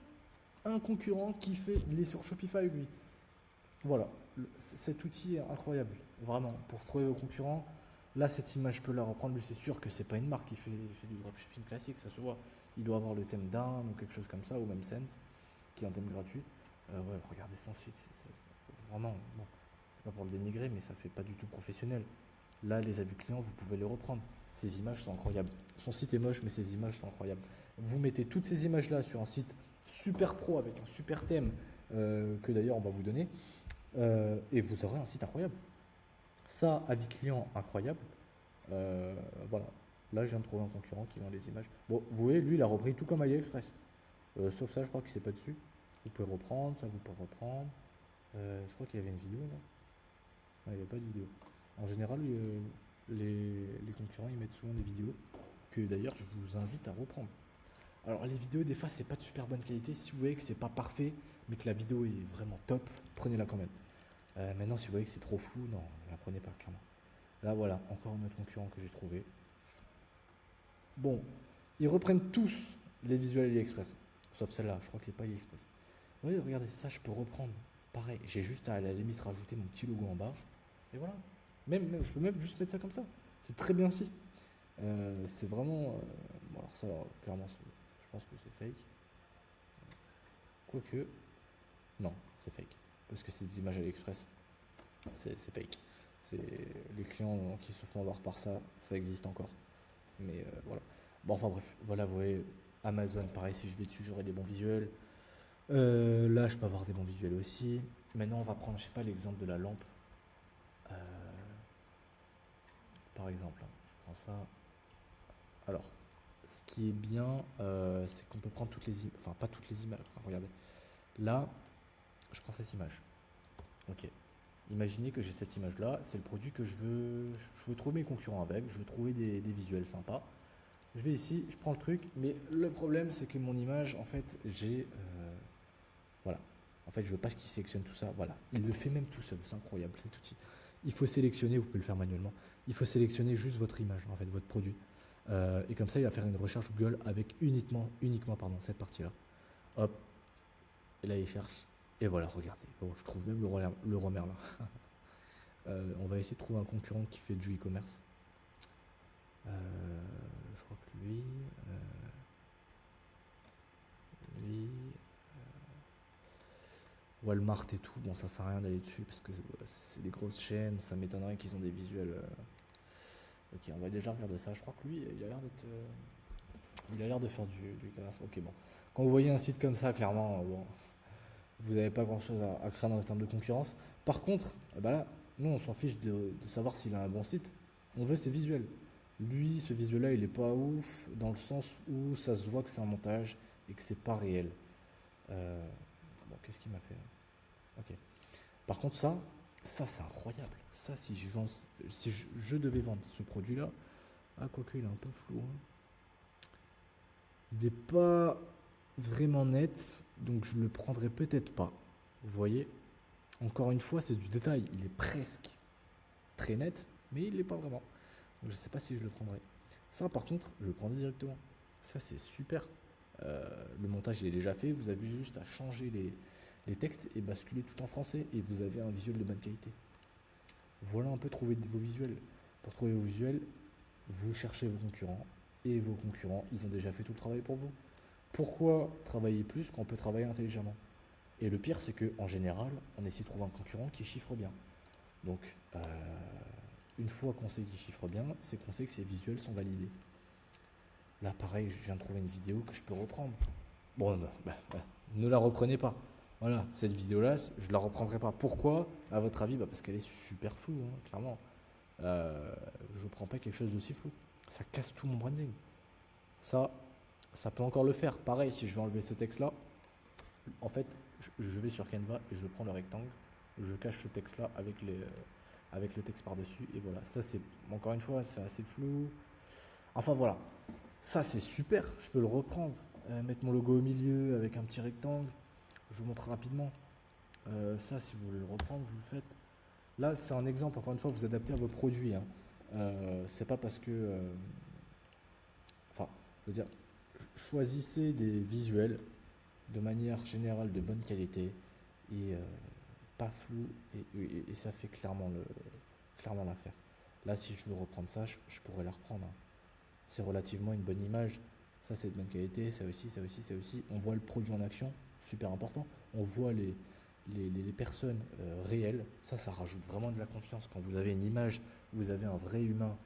Speaker 1: Un concurrent qui fait, il est sur Shopify, lui. Voilà, cet outil est incroyable, vraiment, pour trouver vos concurrents. Là, cette image, je peux la reprendre. Lui, c'est sûr que c'est pas une marque qui fait du dropshipping classique, ça se voit. Il doit avoir le thème d'Inde ou quelque chose comme ça, ou même Sense, qui est un thème gratuit. Ouais, regardez son site, vraiment, bon, c'est pas pour le dénigrer, mais ça fait pas du tout professionnel. Là, les avis clients, vous pouvez les reprendre. Ces images sont incroyables. Son site est moche, mais ces images sont incroyables. Vous mettez toutes ces images-là sur un site super pro avec un super thème que d'ailleurs on va vous donner. Et vous aurez un site incroyable. Ça, avis client incroyable. Voilà. Là, je viens de trouver un concurrent qui vend les images. Bon, vous voyez, lui, il a repris tout comme AliExpress. Sauf ça, je crois qu'il ne sait pas dessus. Vous pouvez reprendre, ça vous pouvez reprendre. Je crois qu'il y avait une vidéo là. Non, il n'y avait pas de vidéo. En général, les concurrents, ils mettent souvent des vidéos que d'ailleurs, je vous invite à reprendre. Alors, les vidéos, des fois, c'est pas de super bonne qualité. Si vous voyez que c'est pas parfait, mais que la vidéo est vraiment top, prenez-la quand même. Maintenant, si vous voyez que c'est trop flou, non, ne la prenez pas, clairement. Là, voilà, encore un autre concurrent que j'ai trouvé. Bon, ils reprennent tous les visuels AliExpress. Sauf celle-là, je crois que c'est pas AliExpress. Oui, regardez, ça, je peux reprendre. Pareil, j'ai juste à la limite rajouter mon petit logo en bas. Et voilà. Je peux même juste mettre ça comme ça. C'est très bien aussi. C'est vraiment... bon, alors ça, clairement, je pense que c'est fake. Quoique... Non, c'est fake. Parce que c'est des images AliExpress. C'est fake. C'est les clients qui se font avoir par ça, ça existe encore. Mais voilà. Bon, enfin bref, voilà, vous voyez, Amazon, pareil, si je vais dessus, j'aurai des bons visuels. Là, je peux avoir des bons visuels aussi. Maintenant, on va prendre, je sais pas, l'exemple de la lampe. Euh, Par exemple, hein, je prends ça. Alors, ce qui est bien, c'est qu'on peut prendre toutes les images, enfin pas toutes les images. Enfin, regardez. Là, je prends cette image. Ok. Imaginez que j'ai cette image-là, c'est le produit que je veux trouver mes concurrents avec, je veux trouver des visuels sympas. Je vais ici, je prends le truc, mais le problème c'est que mon image, en fait, voilà. En fait, je veux pas qu'il sélectionne tout ça. Voilà. Il le fait même tout seul, c'est incroyable cet outil. Il faut sélectionner, vous pouvez le faire manuellement, il faut sélectionner juste votre image, en fait, votre produit. Et comme ça, il va faire une recherche Google avec uniquement pardon, cette partie-là. Hop, et là il cherche. Et voilà, regardez. Bon, je trouve même le Romer là. On va essayer de trouver un concurrent qui fait du e-commerce. Je crois que lui, Walmart et tout, bon ça sert à rien d'aller dessus parce que c'est des grosses chaînes, ça m'étonnerait qu'ils ont des visuels. Ok, on va déjà regarder ça. Je crois que lui, il a l'air d'être, il a l'air de faire du e-commerce. Ok, bon. Quand vous voyez un site comme ça, clairement, bon, vous n'avez pas grand chose à craindre en termes de concurrence. Par contre, bah là, nous on s'en fiche de savoir s'il a un bon site. On veut ses visuels. Lui, ce visuel-là, il est pas ouf dans le sens où ça se voit que c'est un montage et que c'est pas réel. Bon, qu'est-ce qu'il m'a fait là? Ok. Par contre, ça c'est incroyable. Ça, si je devais vendre ce produit-là, ah quoique il est un peu flou, hein. Il n'est pas vraiment net, donc je ne le prendrai peut-être pas. Vous voyez, encore une fois, c'est du détail. Il est presque très net, mais il l'est pas vraiment. Donc je ne sais pas si je le prendrai. Ça, par contre, je le prendrai directement. Ça, c'est super. Le montage il est déjà fait. Vous avez juste à changer les textes et basculer tout en français. Et vous avez un visuel de bonne qualité. Voilà un peu trouver vos visuels. Pour trouver vos visuels, vous cherchez vos concurrents. Et vos concurrents, ils ont déjà fait tout le travail pour vous. Pourquoi travailler plus quand on peut travailler intelligemment? Et le pire, c'est qu'en général, on essaie de trouver un concurrent qui chiffre bien. Donc, une fois qu'on sait qu'il chiffre bien, c'est qu'on sait que ses visuels sont validés. Là, pareil, je viens de trouver une vidéo que je peux reprendre. Bon, ne la reprenez pas. Voilà, cette vidéo-là, je ne la reprendrai pas. Pourquoi, à votre avis? Parce qu'elle est super floue, hein, clairement. Je ne prends pas quelque chose d'aussi flou. Ça casse tout mon branding. Ça peut encore le faire. Pareil, si je veux enlever ce texte-là, en fait, je vais sur Canva et je prends le rectangle. Je cache ce texte-là avec le texte par-dessus. Et voilà, ça c'est, encore une fois, c'est assez flou. Enfin voilà, ça c'est super, je peux le reprendre. Mettre mon logo au milieu avec un petit rectangle. Je vous montre rapidement. Ça, si vous voulez le reprendre, vous le faites. Là, c'est un exemple, encore une fois, vous adaptez à vos produits, hein. C'est pas parce que. Enfin, je veux dire, choisissez des visuels de manière générale de bonne qualité et pas flou, et ça fait clairement l'affaire. Là, si je veux reprendre ça, je pourrais la reprendre, hein. C'est relativement une bonne image. Ça, c'est de bonne qualité, ça aussi, ça aussi, ça aussi. On voit le produit en action, super important. On voit les personnes réelles. Ça rajoute vraiment de la confiance. Quand vous avez une image, vous avez un vrai humain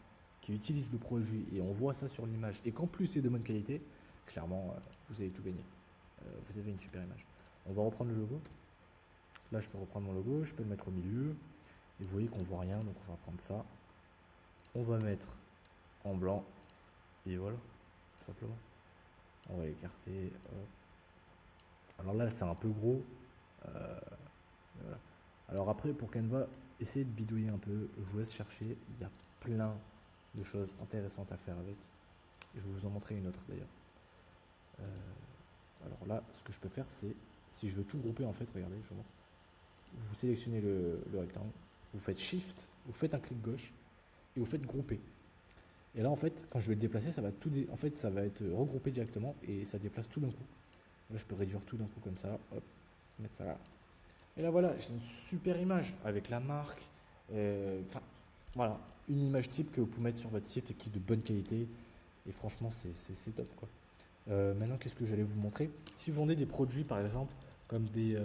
Speaker 1: qui utilise le produit et on voit ça sur l'image et qu'en plus c'est de bonne qualité, clairement, vous avez tout gagné. Vous avez une super image. On va reprendre le logo. Là, je peux reprendre mon logo, je peux le mettre au milieu. Et vous voyez qu'on voit rien, donc on va prendre ça. On va mettre en blanc. Et voilà, tout simplement. On va l'écarter. Alors là, c'est un peu gros. Voilà. Alors après, pour Canva, essayez de bidouiller un peu. Je vous laisse chercher. Il y a plein de choses intéressantes à faire avec. Et je vais vous en montrer une autre d'ailleurs. Alors là, ce que je peux faire, c'est, si je veux tout grouper en fait, regardez, je vous montre. Vous sélectionnez le rectangle, vous faites Shift, vous faites un clic gauche et vous faites grouper. Et là, en fait, quand je vais le déplacer, ça va en fait, ça va être regroupé directement et ça déplace tout d'un coup. Là, je peux réduire tout d'un coup comme ça, hop, mettre ça là. Et là, voilà, j'ai une super image avec la marque. Enfin, voilà, une image type que vous pouvez mettre sur votre site et qui est de bonne qualité. Et franchement, c'est top, quoi. Maintenant, qu'est-ce que j'allais vous montrer? Si vous vendez des produits, par exemple, comme des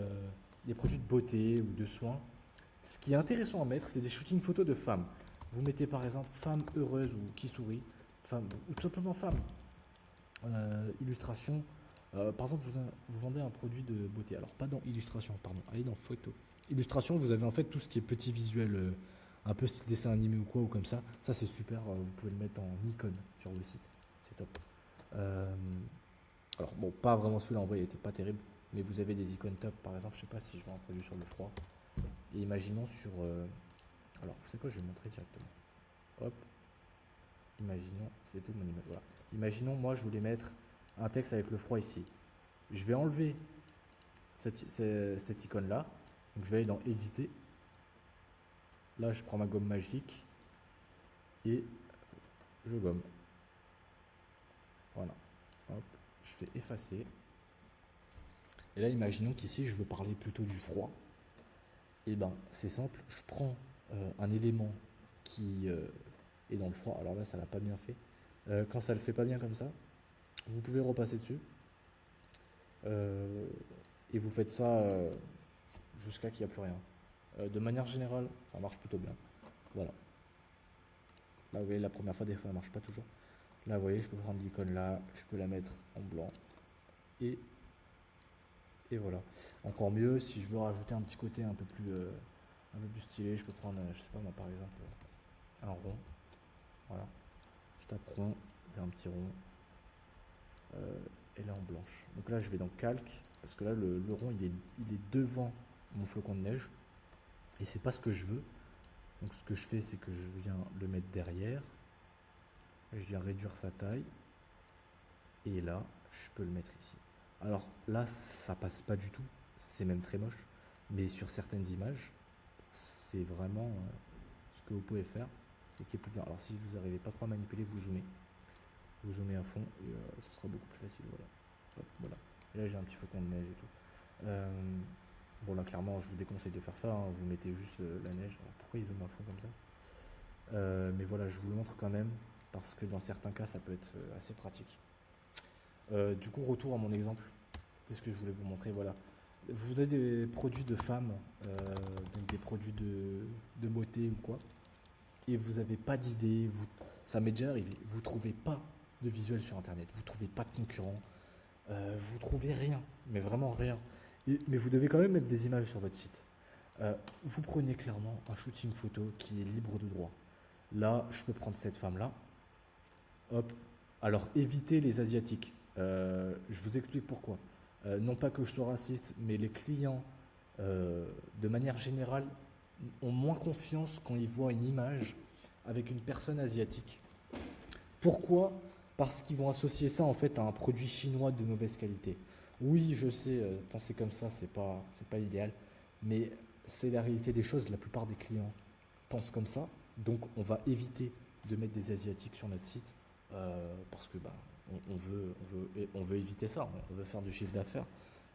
Speaker 1: produits de beauté ou de soins, ce qui est intéressant à mettre, c'est des shootings photos de femmes. Vous mettez par exemple femme heureuse ou qui sourit, femme, ou tout simplement femme. Illustration, par exemple, vous vendez un produit de beauté. Alors, pas dans illustration, pardon, allez dans photo. Illustration, vous avez en fait tout ce qui est petit visuel, un peu style dessin animé ou quoi, ou comme ça. Ça, c'est super, vous pouvez le mettre en icône sur le site. C'est top. Alors, bon, pas vraiment celui-là, en vrai, il était pas terrible. Mais vous avez des icônes top, par exemple, je sais pas si je vends un produit sur le froid. Et imaginons sur. Alors, vous savez quoi, je vais vous montrer directement. Hop. Imaginons, c'était mon image. Voilà. Imaginons, moi, je voulais mettre un texte avec le froid ici. Je vais enlever cette icône-là. Donc, je vais aller dans Éditer. Là, je prends ma gomme magique et je gomme. Voilà. Hop. Je fais effacer. Et là, imaginons qu'ici, je veux parler plutôt du froid. Et ben, c'est simple. Je prends un élément qui est dans le froid. Alors là, ça l'a pas bien fait. Quand ça le fait pas bien comme ça, vous pouvez repasser dessus. Et vous faites ça jusqu'à qu'il n'y a plus rien. De manière générale, ça marche plutôt bien. Voilà. Là, vous voyez, la première fois, des fois, ça marche pas toujours. Là, vous voyez, je peux prendre l'icône là, je peux la mettre en blanc. Et voilà. Encore mieux, si je veux rajouter un petit côté un peu plus stylé, je peux prendre, je sais pas moi, par exemple, un rond. Voilà. Je tape rond, j'ai un petit rond. Et là en blanche. Donc là, je vais dans calque, parce que là, le rond, il est devant mon flocon de neige. Et c'est pas ce que je veux. Donc ce que je fais, c'est que je viens le mettre derrière. Je viens réduire sa taille. Et là, je peux le mettre ici. Alors là, ça passe pas du tout. C'est même très moche. Mais sur certaines images, c'est vraiment ce que vous pouvez faire. Et qui est plus bien. Alors si vous n'arrivez pas trop à manipuler, vous zoomez. Vous zoomez à fond et ce sera beaucoup plus facile. Voilà. Hop, voilà. Et là, j'ai un petit flocon de neige et tout. Bon, là, clairement, je vous déconseille de faire ça, hein. Vous mettez juste la neige. Alors, pourquoi ils zooment à fond comme ça? Mais voilà, je vous le montre quand même parce que dans certains cas, ça peut être assez pratique. Du coup, retour à mon exemple. Qu'est-ce que je voulais vous montrer? Voilà. Vous avez des produits de femmes, donc des produits de beauté ou quoi, et vous n'avez pas d'idée, ça m'est déjà arrivé, vous ne trouvez pas de visuel sur internet, vous ne trouvez pas de concurrent, vous trouvez rien, mais vraiment rien. Mais vous devez quand même mettre des images sur votre site. Vous prenez clairement un shooting photo qui est libre de droit. Là, je peux prendre cette femme-là. Hop. Alors, évitez les asiatiques. Je vous explique pourquoi. Non pas que je sois raciste, mais les clients, de manière générale, ont moins confiance quand ils voient une image avec une personne asiatique. Pourquoi? Parce qu'ils vont associer ça en fait à un produit chinois de mauvaise qualité. Oui, je sais, penser comme ça, c'est pas idéal, mais c'est la réalité des choses. La plupart des clients pensent comme ça, donc on va éviter de mettre des asiatiques sur notre site parce que bah, on veut éviter ça, on veut faire du chiffre d'affaires,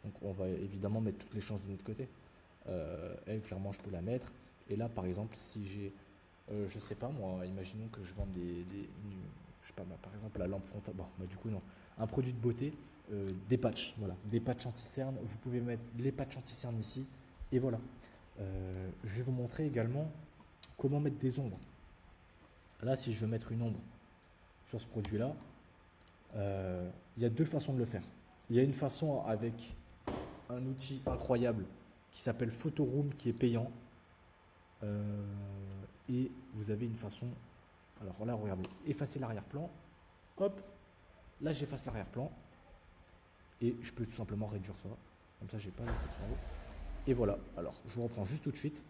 Speaker 1: donc on va évidemment mettre toutes les chances de notre côté. Elle, clairement, je peux la mettre. Et là, par exemple, si j'ai, je sais pas moi, imaginons que je vends je sais pas, par exemple, la lampe frontale. Bon, bah, du coup, non. Un produit de beauté, des patchs, voilà. Des patchs anti-cerne. Vous pouvez mettre les patchs anti-cerne ici. Et voilà. Je vais vous montrer également comment mettre des ombres. Là, si je veux mettre une ombre sur ce produit-là, il y a deux façons de le faire. Il y a une façon avec un outil incroyable qui s'appelle Photoroom qui est payant. Et vous avez une façon. Alors là, regardez, effacer l'arrière-plan. Hop, là j'efface l'arrière-plan. Et je peux tout simplement réduire ça. Comme ça, j'ai pas la tête en haut. Et voilà. Alors, je vous reprends juste tout de suite.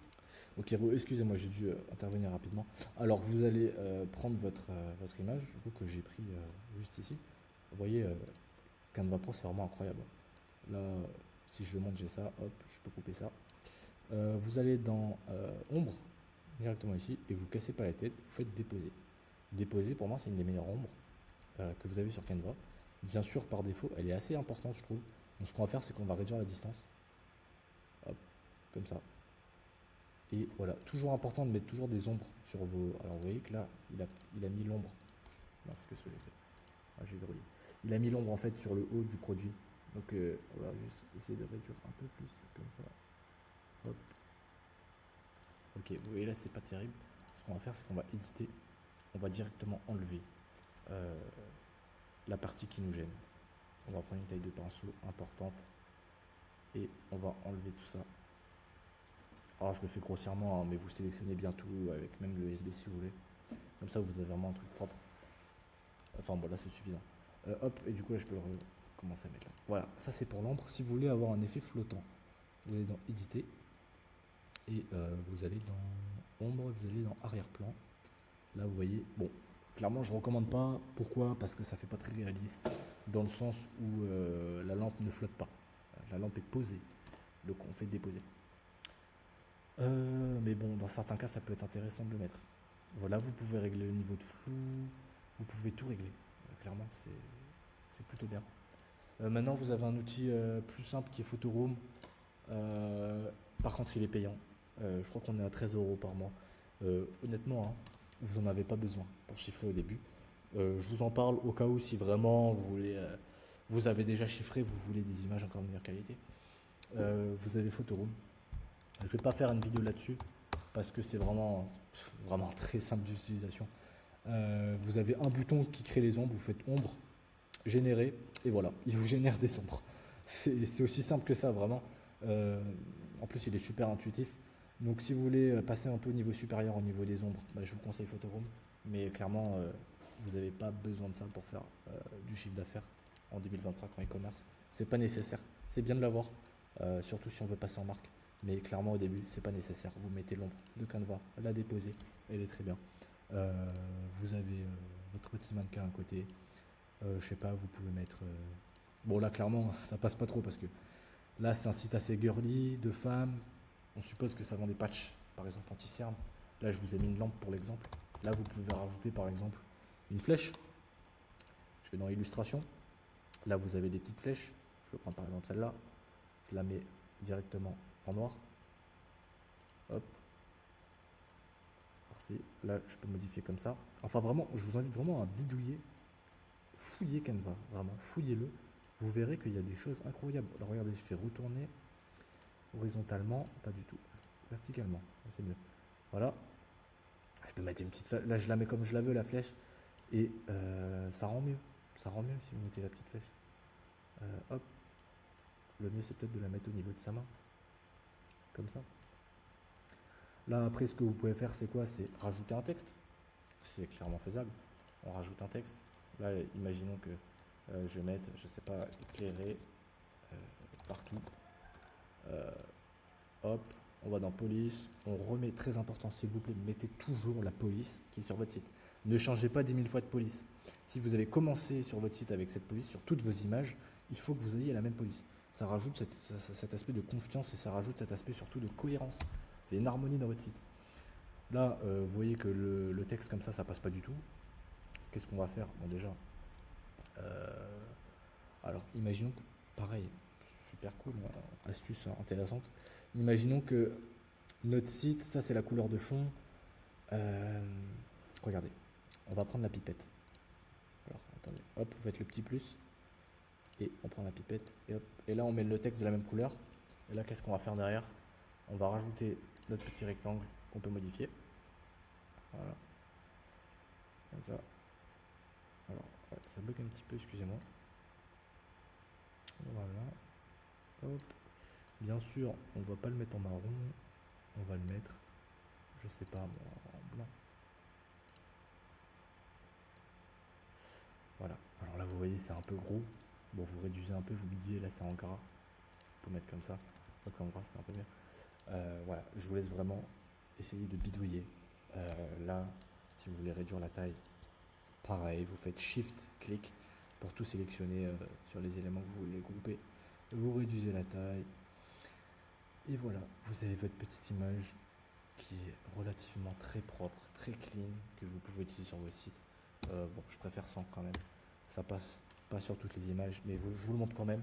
Speaker 1: Ok, excusez-moi, j'ai dû intervenir rapidement. Alors, vous allez prendre votre image, du coup, que j'ai pris juste ici. Vous voyez, Canva Pro, c'est vraiment incroyable. Là, si je le montre, j'ai ça. Hop, je peux couper ça. Vous allez dans ombre, directement ici, et vous cassez pas la tête, vous faites déposer. Déposer, pour moi, c'est une des meilleures ombres que vous avez sur Canva. Bien sûr, par défaut, elle est assez importante, je trouve. Donc, ce qu'on va faire, c'est qu'on va réduire la distance. Hop, comme ça. Et voilà, toujours important de mettre toujours des ombres sur vos. Alors, vous voyez que là, il a mis l'ombre. Qu'est-ce que j'ai fait? Ah, j'ai verrouillé. Il a mis l'ombre en fait sur le haut du produit. Donc, on va juste essayer de réduire un peu plus, comme ça. Hop. Ok, vous voyez là, c'est pas terrible. Ce qu'on va faire, c'est qu'on va éditer. On va directement enlever la partie qui nous gêne. On va prendre une taille de pinceau importante et on va enlever tout ça. Alors je le fais grossièrement, hein, mais vous sélectionnez bien tout avec même le USB si vous voulez. Comme ça, vous avez vraiment un truc propre. Enfin bon, là c'est suffisant. Hop, et du coup là je peux commencer à mettre là. Voilà, ça c'est pour l'ombre. Si vous voulez avoir un effet flottant, vous allez dans éditer et vous allez dans ombre, vous allez dans arrière-plan. Là vous voyez, bon, clairement je recommande pas. Pourquoi? Parce que ça fait pas très réaliste, dans le sens où la lampe ne flotte pas. La lampe est posée, donc on fait déposer. Mais bon, dans certains cas, ça peut être intéressant de le mettre. Voilà, vous pouvez régler le niveau de flou, vous pouvez tout régler. Clairement, c'est plutôt bien. Maintenant, vous avez un outil plus simple qui est Photoroom. Par contre, il est payant. Je crois qu'on est à 13 € par mois. Honnêtement, hein, vous n'en avez pas besoin pour chiffrer au début. Je vous en parle au cas où si vraiment vous voulez, vous avez déjà chiffré, vous voulez des images encore de meilleure qualité. Vous avez Photoroom. Je ne vais pas faire une vidéo là-dessus parce que c'est vraiment très simple d'utilisation. Vous avez un bouton qui crée les ombres, vous faites ombre, générer, et voilà, il vous génère des ombres. C'est aussi simple que ça, vraiment. En plus, il est super intuitif. Donc, si vous voulez passer un peu au niveau supérieur, au niveau des ombres, bah, je vous conseille Photoroom. Mais clairement, vous n'avez pas besoin de ça pour faire du chiffre d'affaires en 2025 en e-commerce. C'est pas nécessaire. C'est bien de l'avoir, surtout si on veut passer en marque. Mais clairement, au début, c'est pas nécessaire. Vous mettez l'ombre de Canva, la déposez, elle est très bien. Vous avez votre petit mannequin à côté. Je sais pas, vous pouvez mettre. Bon, là, clairement, ça passe pas trop parce que là, c'est un site assez girly de femmes. On suppose que ça vend des patchs, par exemple anti-cerne. Là, je vous ai mis une lampe pour l'exemple. Là, vous pouvez rajouter, par exemple, une flèche. Je vais dans illustration. Là, vous avez des petites flèches. Je peux prendre par exemple celle-là. Je la mets directement en noir. Hop. C'est parti. Là, je peux modifier comme ça. Enfin, vraiment, je vous invite vraiment à bidouiller. Fouillez Canva, vraiment, fouillez-le. Vous verrez qu'il y a des choses incroyables. Alors, regardez, je fais retourner horizontalement, pas du tout. Verticalement, c'est mieux. Voilà. Je peux mettre une petite flèche. Là, je la mets comme je la veux, la flèche. Et ça rend mieux. Ça rend mieux si vous mettez la petite flèche. Hop. Le mieux, c'est peut-être de la mettre au niveau de sa main. Comme ça. Là, après, ce que vous pouvez faire, c'est quoi? C'est rajouter un texte. C'est clairement faisable. On rajoute un texte. Là, imaginons que je mette, je sais pas, éclairé partout. Hop, on va dans police. On remet, très important, s'il vous plaît, mettez toujours la police qui est sur votre site. Ne changez pas 10 000 fois de police. Si vous avez commencé sur votre site avec cette police, sur toutes vos images, il faut que vous ayez la même police. Ça rajoute cet aspect de confiance et ça rajoute cet aspect surtout de cohérence. C'est une harmonie dans votre site. Là, vous voyez que le texte comme ça passe pas du tout. Qu'est-ce qu'on va faire? Bon, déjà, alors imaginons que, pareil, super cool, astuce intéressante. Imaginons que notre site, ça c'est la couleur de fond. Regardez, on va prendre la pipette. Alors, attendez, hop, vous faites le petit plus. Et on prend la pipette. Et hop. Et là, on met le texte de la même couleur. Et là, qu'est-ce qu'on va faire derrière? On va rajouter notre petit rectangle qu'on peut modifier. Voilà. Comme ça. Alors, ouais, ça bug un petit peu, excusez-moi. Voilà. Hop. Bien sûr, on ne va pas le mettre en marron. On va le mettre, je sais pas, en blanc. Voilà. Alors là, vous voyez, c'est un peu gros. Bon, vous réduisez un peu, vous modifiez. Là, c'est en gras. On peut mettre comme ça. Donc en gras, c'était un peu mieux. Voilà. Je vous laisse vraiment essayer de bidouiller. Là, si vous voulez réduire la taille, pareil, vous faites Shift, clic pour tout sélectionner sur les éléments que vous voulez grouper. Vous réduisez la taille. Et voilà, vous avez votre petite image qui est relativement très propre, très clean, que vous pouvez utiliser sur vos sites. Bon, je préfère sans quand même. Ça passe pas sur toutes les images, mais je vous le montre quand même.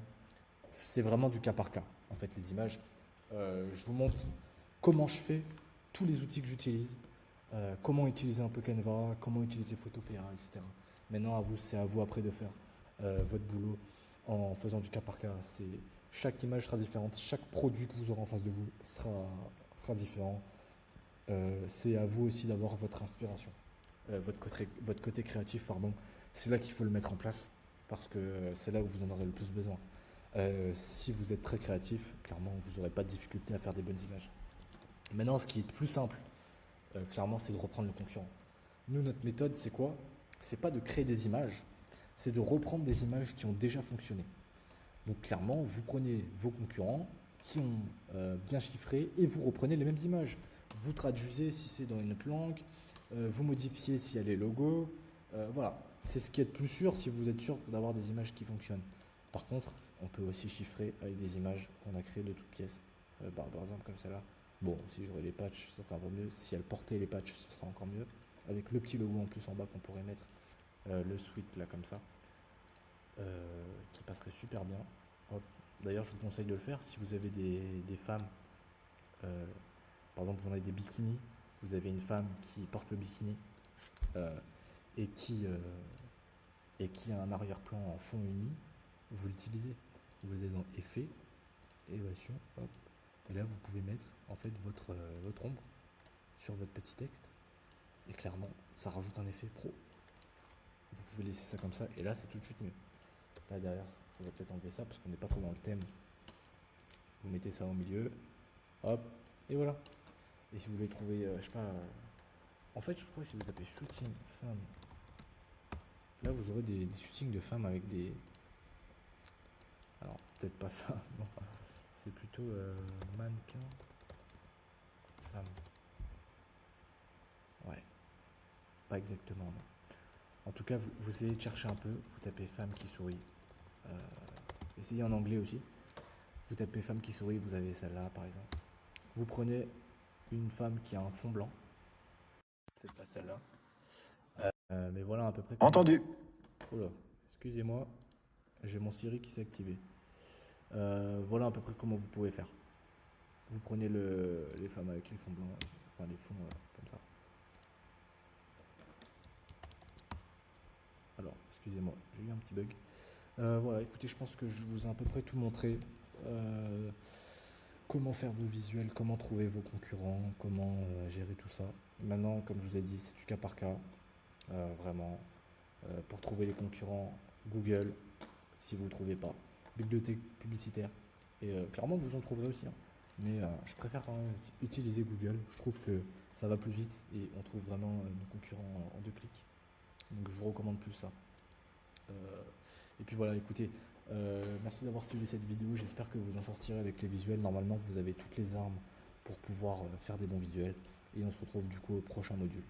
Speaker 1: C'est vraiment du cas par cas, en fait, les images. Je vous montre comment je fais, tous les outils que j'utilise, comment utiliser un peu Canva, comment utiliser Photopea, etc. Maintenant, c'est à vous après de faire votre boulot en faisant du cas par cas. Chaque image sera différente, chaque produit que vous aurez en face de vous sera différent. C'est à vous aussi d'avoir votre inspiration, votre côté créatif, pardon. C'est là qu'il faut le mettre en place parce que c'est là où vous en aurez le plus besoin. Si vous êtes très créatif, clairement, vous n'aurez pas de difficulté à faire des bonnes images. Maintenant, ce qui est plus simple, clairement, c'est de reprendre le concurrent. Nous, notre méthode, c'est quoi? C'est pas de créer des images, c'est de reprendre des images qui ont déjà fonctionné. Donc clairement, vous prenez vos concurrents qui ont bien chiffré et vous reprenez les mêmes images. Vous traduisez si c'est dans une autre langue, vous modifiez s'il y a les logos. Voilà, c'est ce qui est le plus sûr si vous êtes sûr d'avoir des images qui fonctionnent. Par contre, on peut aussi chiffrer avec des images qu'on a créées de toutes pièces. Par exemple comme celle-là. Bon, si j'aurais les patchs, ça sera mieux. Si elle portait les patchs, ce sera encore mieux. Avec le petit logo en plus en bas qu'on pourrait mettre, le suite là comme ça. Qui passerait super bien. D'ailleurs, je vous conseille de le faire si vous avez des femmes. Par exemple, vous en avez des bikinis. Vous avez une femme qui porte le bikini et qui a un arrière-plan en fond uni. Vous l'utilisez. Vous allez dans Effet, Élévation, hop. Et là, vous pouvez mettre en fait votre ombre sur votre petit texte. Et clairement, ça rajoute un effet pro. Vous pouvez laisser ça comme ça. Et là, c'est tout de suite mieux. Là derrière, il faudrait peut-être enlever ça parce qu'on n'est pas trop dans le thème. Vous mettez ça au milieu, hop, et voilà. Et si vous voulez trouver, je sais pas, en fait, je crois que si vous tapez shooting femme, là vous aurez des shootings de femmes avec des. Alors, peut-être pas ça, non, c'est plutôt mannequin femme. Ouais, pas exactement, non. En tout cas, vous essayez de chercher un peu, vous tapez femme qui sourit. Essayez en anglais aussi. Vous tapez femme qui sourit, vous avez celle-là par exemple. Vous prenez une femme qui a un fond blanc. Peut-être pas celle-là. Mais voilà à peu près.
Speaker 2: Entendu.
Speaker 1: Oh là, excusez-moi, j'ai mon Siri qui s'est activé. Voilà à peu près comment vous pouvez faire. Vous prenez les femmes avec les fonds blancs, enfin les fonds comme ça. Alors, excusez-moi, j'ai eu un petit bug. Voilà, écoutez, je pense que je vous ai à peu près tout montré. Comment faire vos visuels, comment trouver vos concurrents, comment gérer tout ça. Maintenant, comme je vous ai dit, c'est du cas par cas. Vraiment, pour trouver les concurrents, Google, si vous ne trouvez pas. Bibliothèque publicitaire. Et clairement, vous en trouverez aussi. Hein. Mais je préfère quand même utiliser Google. Je trouve que ça va plus vite et on trouve vraiment nos concurrents en 2 clics. Donc je vous recommande plus ça. Et puis voilà, écoutez, merci d'avoir suivi cette vidéo. J'espère que vous en sortirez avec les visuels. Normalement, vous avez toutes les armes pour pouvoir faire des bons visuels. Et on se retrouve du coup au prochain module.